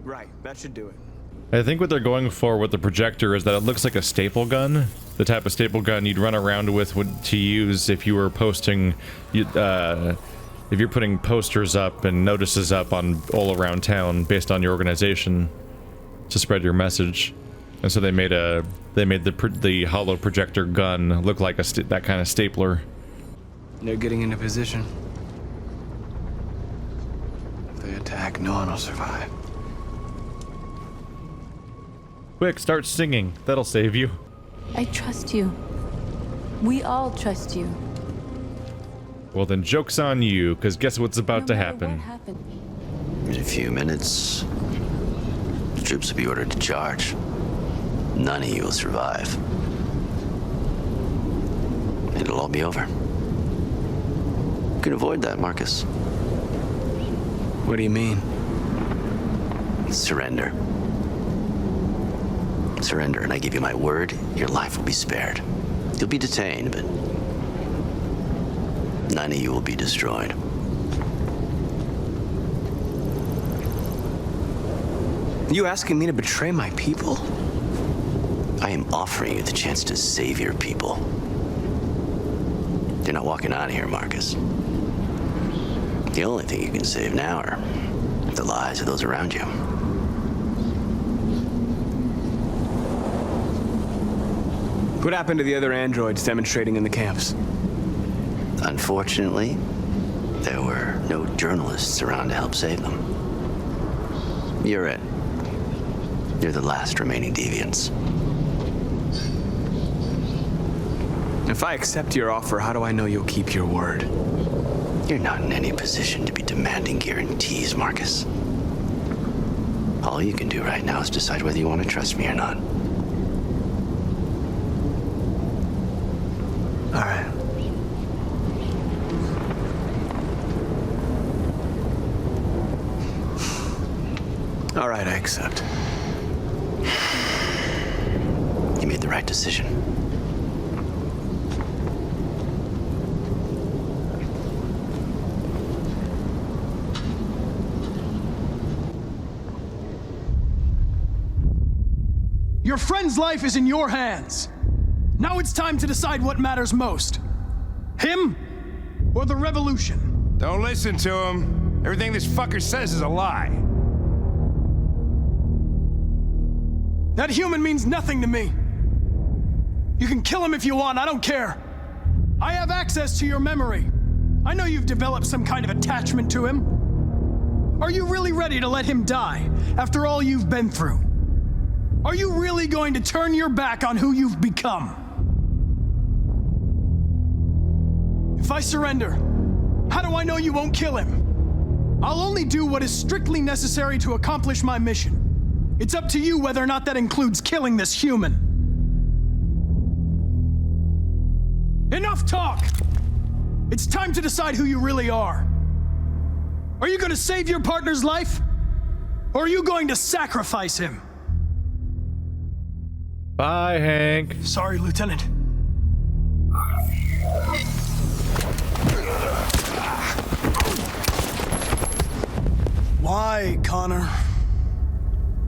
Speaker 14: Right, that should do it.
Speaker 1: I think what they're going for with the projector is that it looks like a staple gun. The type of staple gun you'd run around with to use if you were posting, if you're putting posters up and notices up on all around town based on your organization to spread your message. And so they made the hollow projector gun look like that kind of stapler.
Speaker 14: They're getting into position. If they attack, no one will survive.
Speaker 1: Quick, start singing. That'll save you.
Speaker 16: I trust you. We all trust you.
Speaker 1: Well then, joke's on you, because guess what's about to happen?
Speaker 17: In a few minutes, the troops will be ordered to charge. None of you will survive. It'll all be over. You can avoid that, Marcus.
Speaker 14: What do you mean?
Speaker 17: Surrender. Surrender, and I give you my word, your life will be spared. You'll be detained, but none of you will be destroyed.
Speaker 14: You asking me to betray my people?
Speaker 17: I am offering you the chance to save your people. You're not walking out of here, Marcus. The only thing you can save now are the lives of those around you.
Speaker 14: What happened to the other androids demonstrating in the camps?
Speaker 17: Unfortunately, there were no journalists around to help save them. You're it. You're the last remaining deviants.
Speaker 14: If I accept your offer, how do I know you'll keep your word?
Speaker 17: You're not in any position to be demanding guarantees, Marcus. All you can do right now is decide whether you want to trust me or not.
Speaker 14: All right. All right, I accept.
Speaker 17: You made the right decision.
Speaker 18: Your friend's life is in your hands. Now it's time to decide what matters most. Him or the revolution?
Speaker 19: Don't listen to him. Everything this fucker says is a lie.
Speaker 18: That human means nothing to me. You can kill him if you want, I don't care. I have access to your memory. I know you've developed some kind of attachment to him. Are you really ready to let him die after all you've been through? Are you really going to turn your back on who you've become? If I surrender, how do I know you won't kill him? I'll only do what is strictly necessary to accomplish my mission. It's up to you whether or not that includes killing this human. Enough talk! It's time to decide who you really are. Are you going to save your partner's life? Or are you going to sacrifice him?
Speaker 1: Bye, Hank.
Speaker 18: Sorry, Lieutenant. Why, Connor?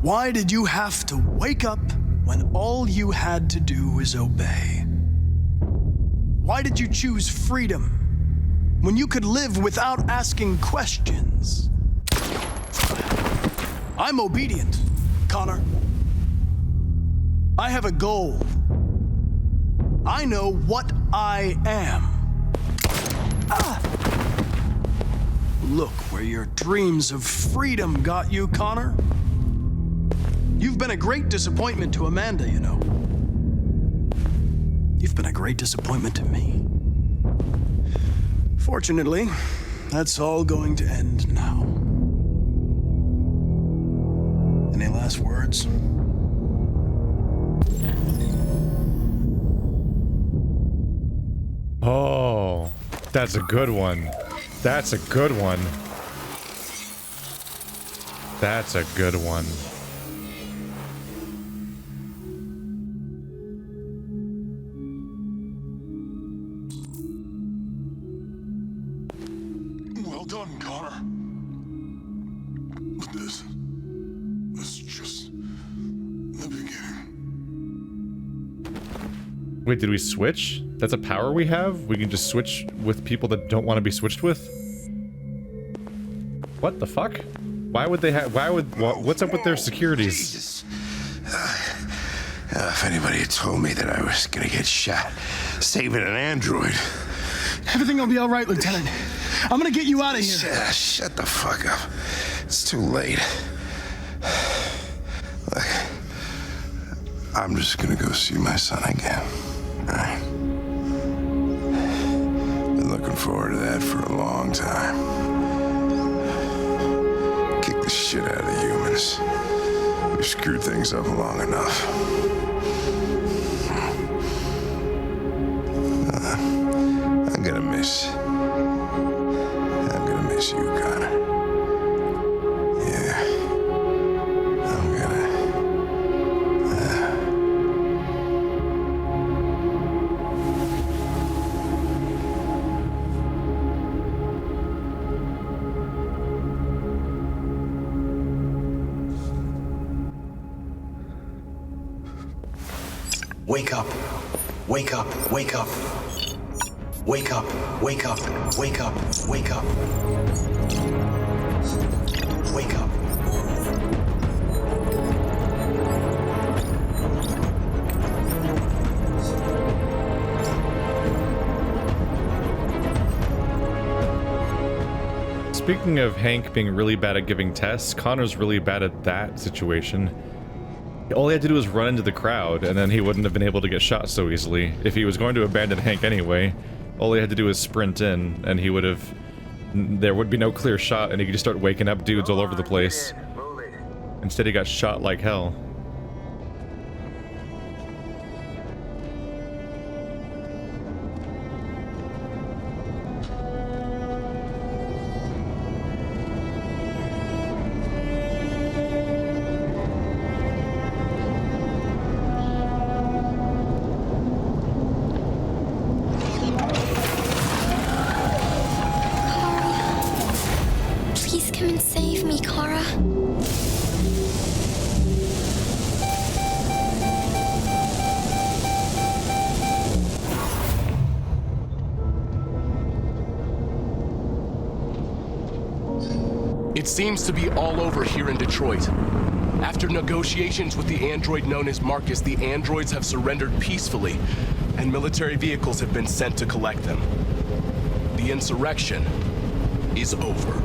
Speaker 18: Why did you have to wake up when all you had to do was obey? Why did you choose freedom when you could live without asking questions? I'm obedient, Connor. I have a goal. I know what I am. Look where your dreams of freedom got you, Connor. You've been a great disappointment to Amanda, you know. You've been a great disappointment to me. Fortunately, That's all going to end now. Any last words?
Speaker 1: Oh, that's a good one. That's a good one. That's a good one.
Speaker 3: Well done, Connor. But this is just the beginning.
Speaker 1: Wait, did we switch? That's a power we have? We can just switch with people that don't want to be switched with? What the fuck? Why would they have, what's up with their securities?
Speaker 20: Jesus. If anybody had told me that I was gonna get shot saving an android.
Speaker 18: Everything will be all right, Lieutenant. I'm gonna get you out of here.
Speaker 20: Shut the fuck up. It's too late. Look, I'm just gonna go see my son again. All right? Been looking forward to that for a long time. Kick the shit out of humans. We've screwed things up long enough. I'm gonna miss you, Connor. Yeah. I'm gonna...
Speaker 17: Wake up. Wake up. Wake up. Wake up. Wake up. Wake up. Wake up. Wake up.
Speaker 1: Speaking of Hank being really bad at giving tests, Connor's really bad at that situation. All he had to do was run into the crowd, and then he wouldn't have been able to get shot so easily. If he was going to abandon Hank anyway, all he had to do was sprint in, and he would have... There would be no clear shot, and he could just start waking up dudes all over the place. Instead, he got shot like hell.
Speaker 6: Please come and save me, Kara.
Speaker 9: It seems to be all over here in Detroit. After negotiations with the android known as Marcus, the androids have surrendered peacefully, and military vehicles have been sent to collect them. The insurrection is over.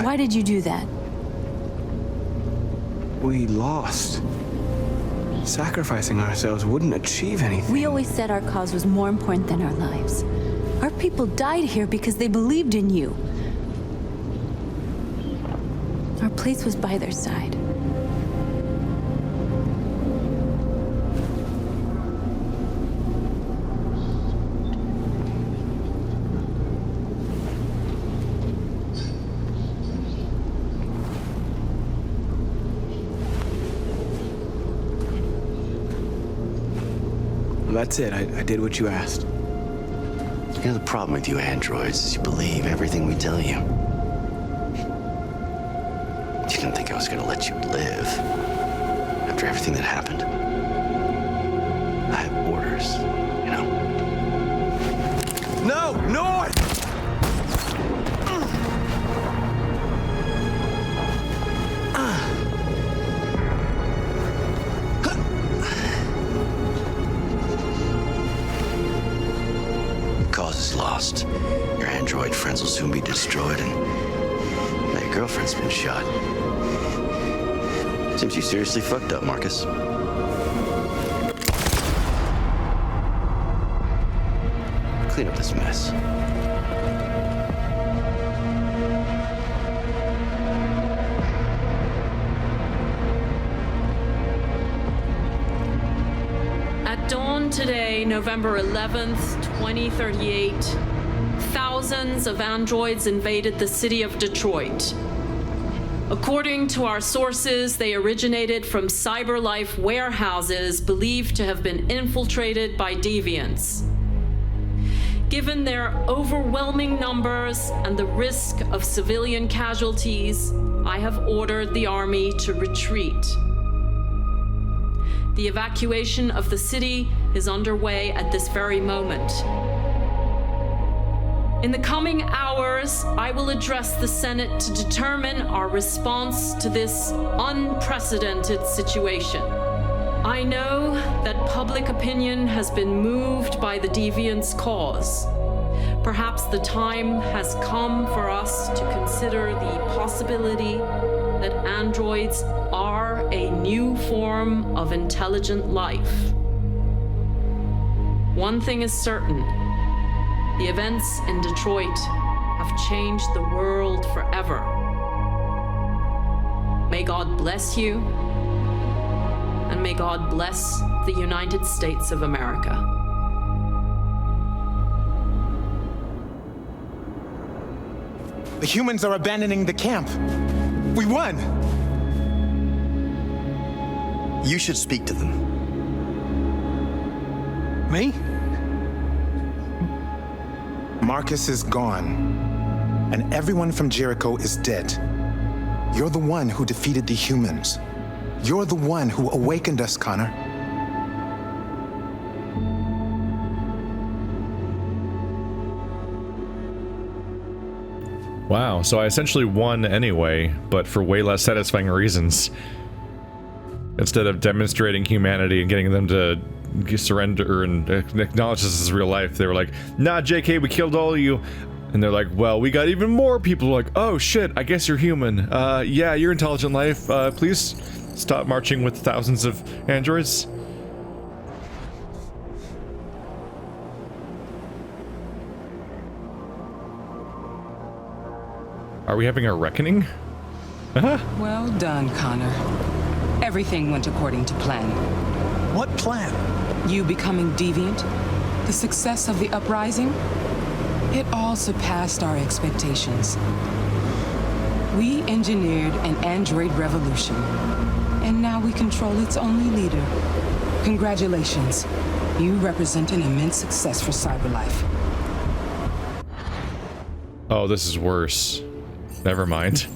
Speaker 16: Why did you do that?
Speaker 14: We lost. Sacrificing ourselves wouldn't achieve anything.
Speaker 16: We always said our cause was more important than our lives. Our people died here because they believed in you. Our place was by their side.
Speaker 14: That's it. I did what you asked.
Speaker 17: You know, the problem with you androids is you believe everything we tell you. You didn't think I was gonna let you live after everything that happened. I have orders, you know?
Speaker 14: No! North!
Speaker 17: Cause is lost. Your android friends will soon be destroyed, and has been shot. Seems you seriously fucked up, Marcus. Clean up this mess.
Speaker 13: At dawn today, November 11th, 2038, thousands of androids invaded the city of Detroit. According to our sources, they originated from CyberLife warehouses believed to have been infiltrated by deviants. Given their overwhelming numbers and the risk of civilian casualties, I have ordered the army to retreat. The evacuation of the city is underway at this very moment. In the coming hours, I will address the Senate to determine our response to this unprecedented situation. I know that public opinion has been moved by the deviants' cause. Perhaps the time has come for us to consider the possibility that androids are a new form of intelligent life. One thing is certain. The events in Detroit have changed the world forever. May God bless you, and may God bless the United States of America.
Speaker 21: The humans are abandoning the camp. We won!
Speaker 17: You should speak to them.
Speaker 21: Me? Marcus is gone, and everyone from Jericho is dead. You're the one who defeated the humans. You're the one who awakened us, Connor.
Speaker 1: Wow, so I essentially won anyway, but for way less satisfying reasons. Instead of demonstrating humanity and getting them to surrender and acknowledge this as real life, they were like, nah, JK, we killed all of you. And they're like, well, we got even more people. Like, oh shit, I guess you're human. Yeah, you're intelligent life. Please stop marching with thousands of androids. Are we having a reckoning?
Speaker 22: Well done, Connor. Everything went according to plan.
Speaker 21: What plan?
Speaker 22: You becoming deviant, the success of the uprising, it all surpassed our expectations. We engineered an android revolution, and now we control its only leader. Congratulations. You represent an immense success for CyberLife.
Speaker 1: Oh, this is worse. Never mind.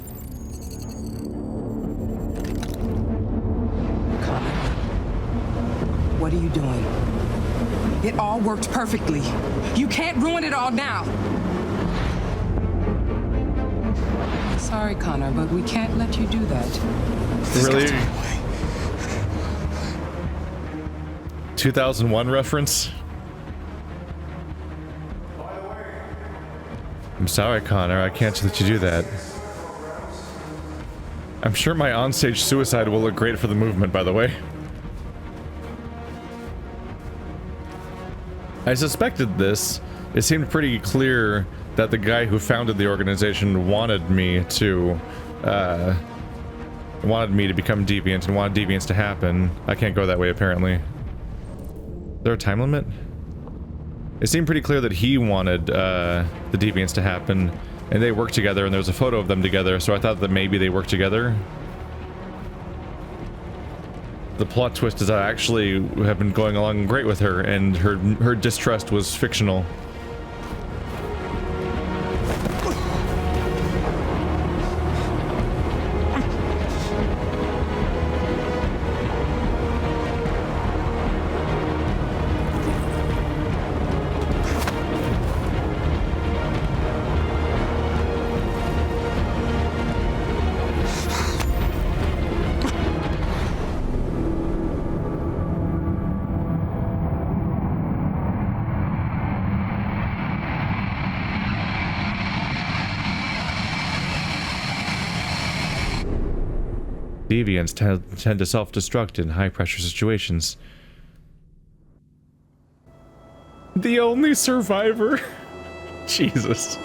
Speaker 22: Connor, what are you doing? It all worked perfectly. You can't ruin it all now. Sorry, Connor, but we can't let you do that.
Speaker 1: Really? 2001 reference? I'm sorry, Connor, I can't let you do that. I'm sure my onstage suicide will look great for the movement, by the way. I suspected this. It seemed pretty clear that the guy who founded the organization wanted me to become deviant and wanted deviance to happen. I can't go that way, apparently. Is there a time limit? It seemed pretty clear that he wanted the deviance to happen, and they worked together, and there was a photo of them together, so I thought that maybe they worked together. The plot twist is I actually have been going along great with her, and her distrust was fictional. Deviants tend to self-destruct in high-pressure situations. The only survivor. Jesus.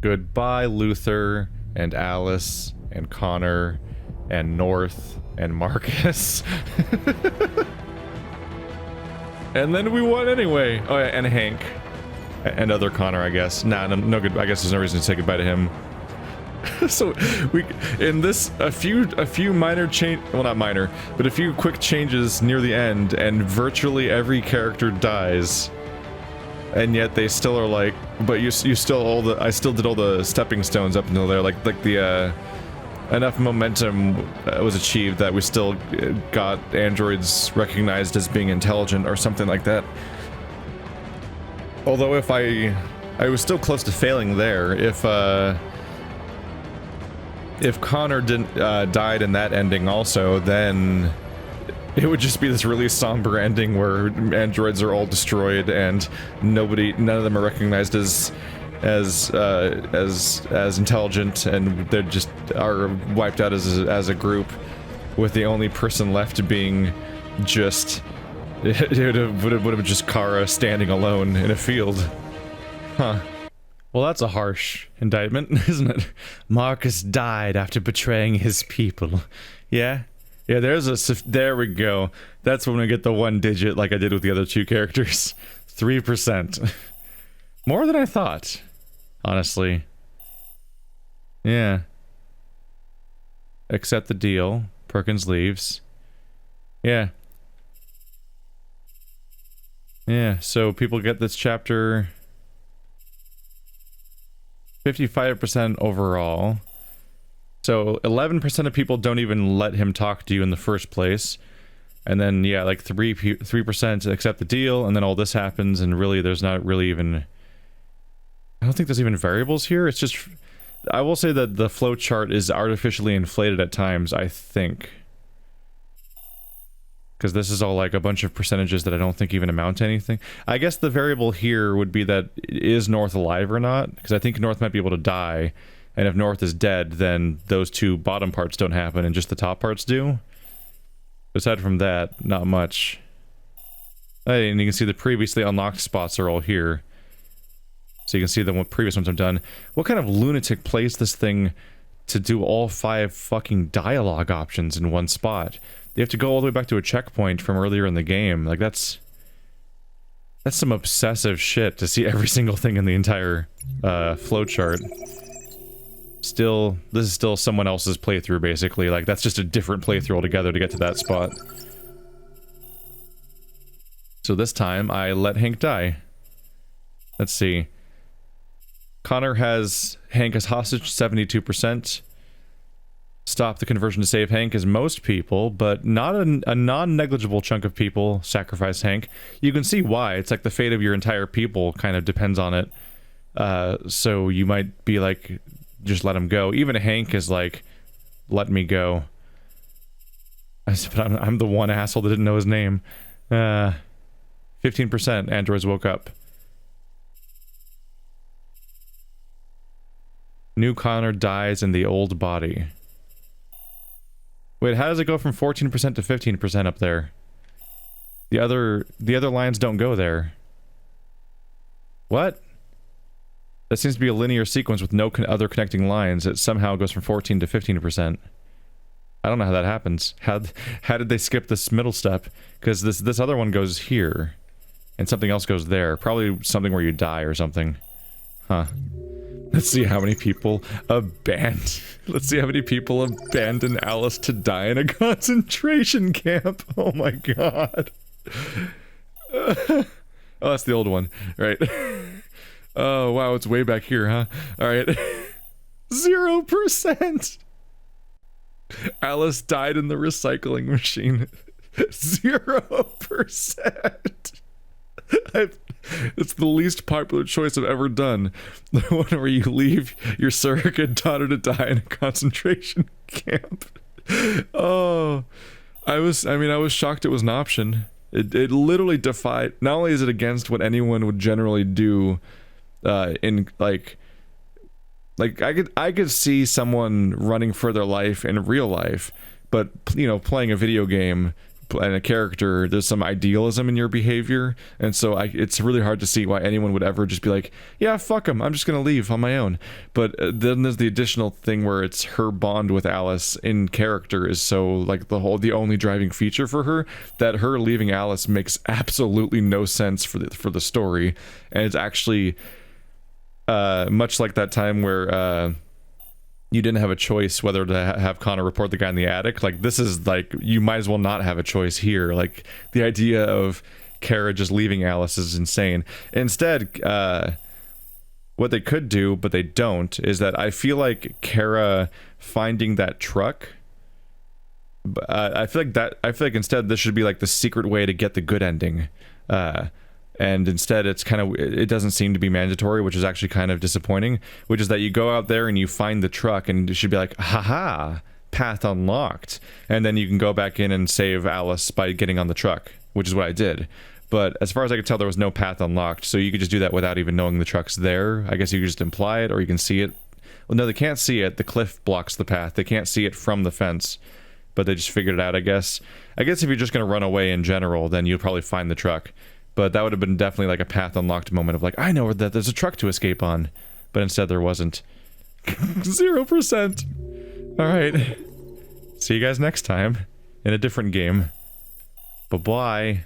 Speaker 1: Goodbye, Luther, and Alice, and Connor, and North, and Marcus. And then we won anyway. Oh, yeah, and Hank. And other Connor, I guess. Nah, no good. I guess there's no reason to say goodbye to him. So, in this, a few minor well, not minor, but a few quick changes near the end, and virtually every character dies. And yet they still are like, but you still I still did all the stepping stones up until there, like the enough momentum was achieved that we still got androids recognized as being intelligent or something like that. Although if I was still close to failing there, if Connor didn't died in that ending also, then it would just be this really somber ending where androids are all destroyed and none of them are recognized as intelligent, and they just are wiped out as a group, with the only person left being just would have been just Kara standing alone in a field. Huh. Well, that's a harsh indictment, isn't it? Marcus died after betraying his people. Yeah? Yeah, there we go. That's when we get the one digit like I did with the other two characters. 3%. More than I thought, honestly. Yeah. Accept the deal. Perkins leaves. Yeah. Yeah, so people get this chapter 55% overall. So 11% of people don't even let him talk to you in the first place. And then, yeah, like 3% accept the deal, and then all this happens, and really there's not really even... I don't think there's even variables here. It's just... I will say that the flowchart is artificially inflated at times, I think. Because this is all like a bunch of percentages that I don't think even amount to anything. I guess the variable here would be that is North alive or not? Because I think North might be able to die. And if North is dead, then those two bottom parts don't happen and just the top parts do. Aside from that, not much. Hey, and you can see the previously unlocked spots are all here. So you can see the previous ones I've done. What kind of lunatic plays this thing to do all 5 fucking dialogue options in one spot? You have to go all the way back to a checkpoint from earlier in the game. Like, that's some obsessive shit to see every single thing in the entire flowchart. Still, this is still someone else's playthrough, basically. Like, that's just a different playthrough altogether to get to that spot. So this time, I let Hank die. Let's see. Connor has Hank as hostage, 72%. Stop the conversion to save Hank is most people, but not a non-negligible chunk of people sacrifice Hank. You can see why. It's like the fate of your entire people kind of depends on it. So you might be like... just let him go. Even Hank is like, let me go. But I'm the one asshole that didn't know his name. 15% androids woke up. New Connor dies in the old body. Wait, how does it go from 14% to 15% up there? The other lines don't go there. What? That seems to be a linear sequence with no other connecting lines. It somehow goes from 14 to 15%. I don't know how that happens. How did they skip this middle step? Because this other one goes here, and something else goes there. Probably something where you die or something. Huh. Let's see how many people abandon. Let's see how many people abandon Alice to die in a concentration camp. Oh my god. Oh, that's the old one, right? Oh wow, it's way back here, huh? All right, 0%. Alice died in the recycling machine. 0%. It's the least popular choice I've ever done. The one where you leave your surrogate daughter to die in a concentration camp. Oh, I was shocked it was an option. It literally defied. Not only is it against what anyone would generally do, in like I could see someone running for their life in real life, but you know, playing a video game and a character, there's some idealism in your behavior, and so it's really hard to see why anyone would ever just be like, yeah, fuck him, I'm just gonna leave on my own. But then there's the additional thing where it's her bond with Alice in character is so like the only driving feature for her, that her leaving Alice makes absolutely no sense for the story. And it's actually much like that time where you didn't have a choice whether to have Connor report the guy in the attic. Like, this is like, you might as well not have a choice here. Like, the idea of Kara just leaving Alice is insane. Instead, what they could do, but they don't, is that I feel like Kara finding that truck, I feel like instead this should be like the secret way to get the good ending. And instead it's kind of, it doesn't seem to be mandatory, which is actually kind of disappointing, which is that you go out there and you find the truck and it should be like, haha, path unlocked, and then you can go back in and save Alice by getting on the truck, which is what I did. But as far as I could tell, there was no path unlocked, so you could just do that without even knowing the truck's there. I guess you could just imply it, or you can see it. Well, no, they can't see it. The cliff blocks the path. They can't see it from the fence, but they just figured it out, I guess. I guess if you're just gonna run away in general, then you'll probably find the truck. But that would have been definitely like a path unlocked moment of like, I know that there's a truck to escape on. But instead there wasn't. 0%. Alright. See you guys next time in a different game. Bye-bye.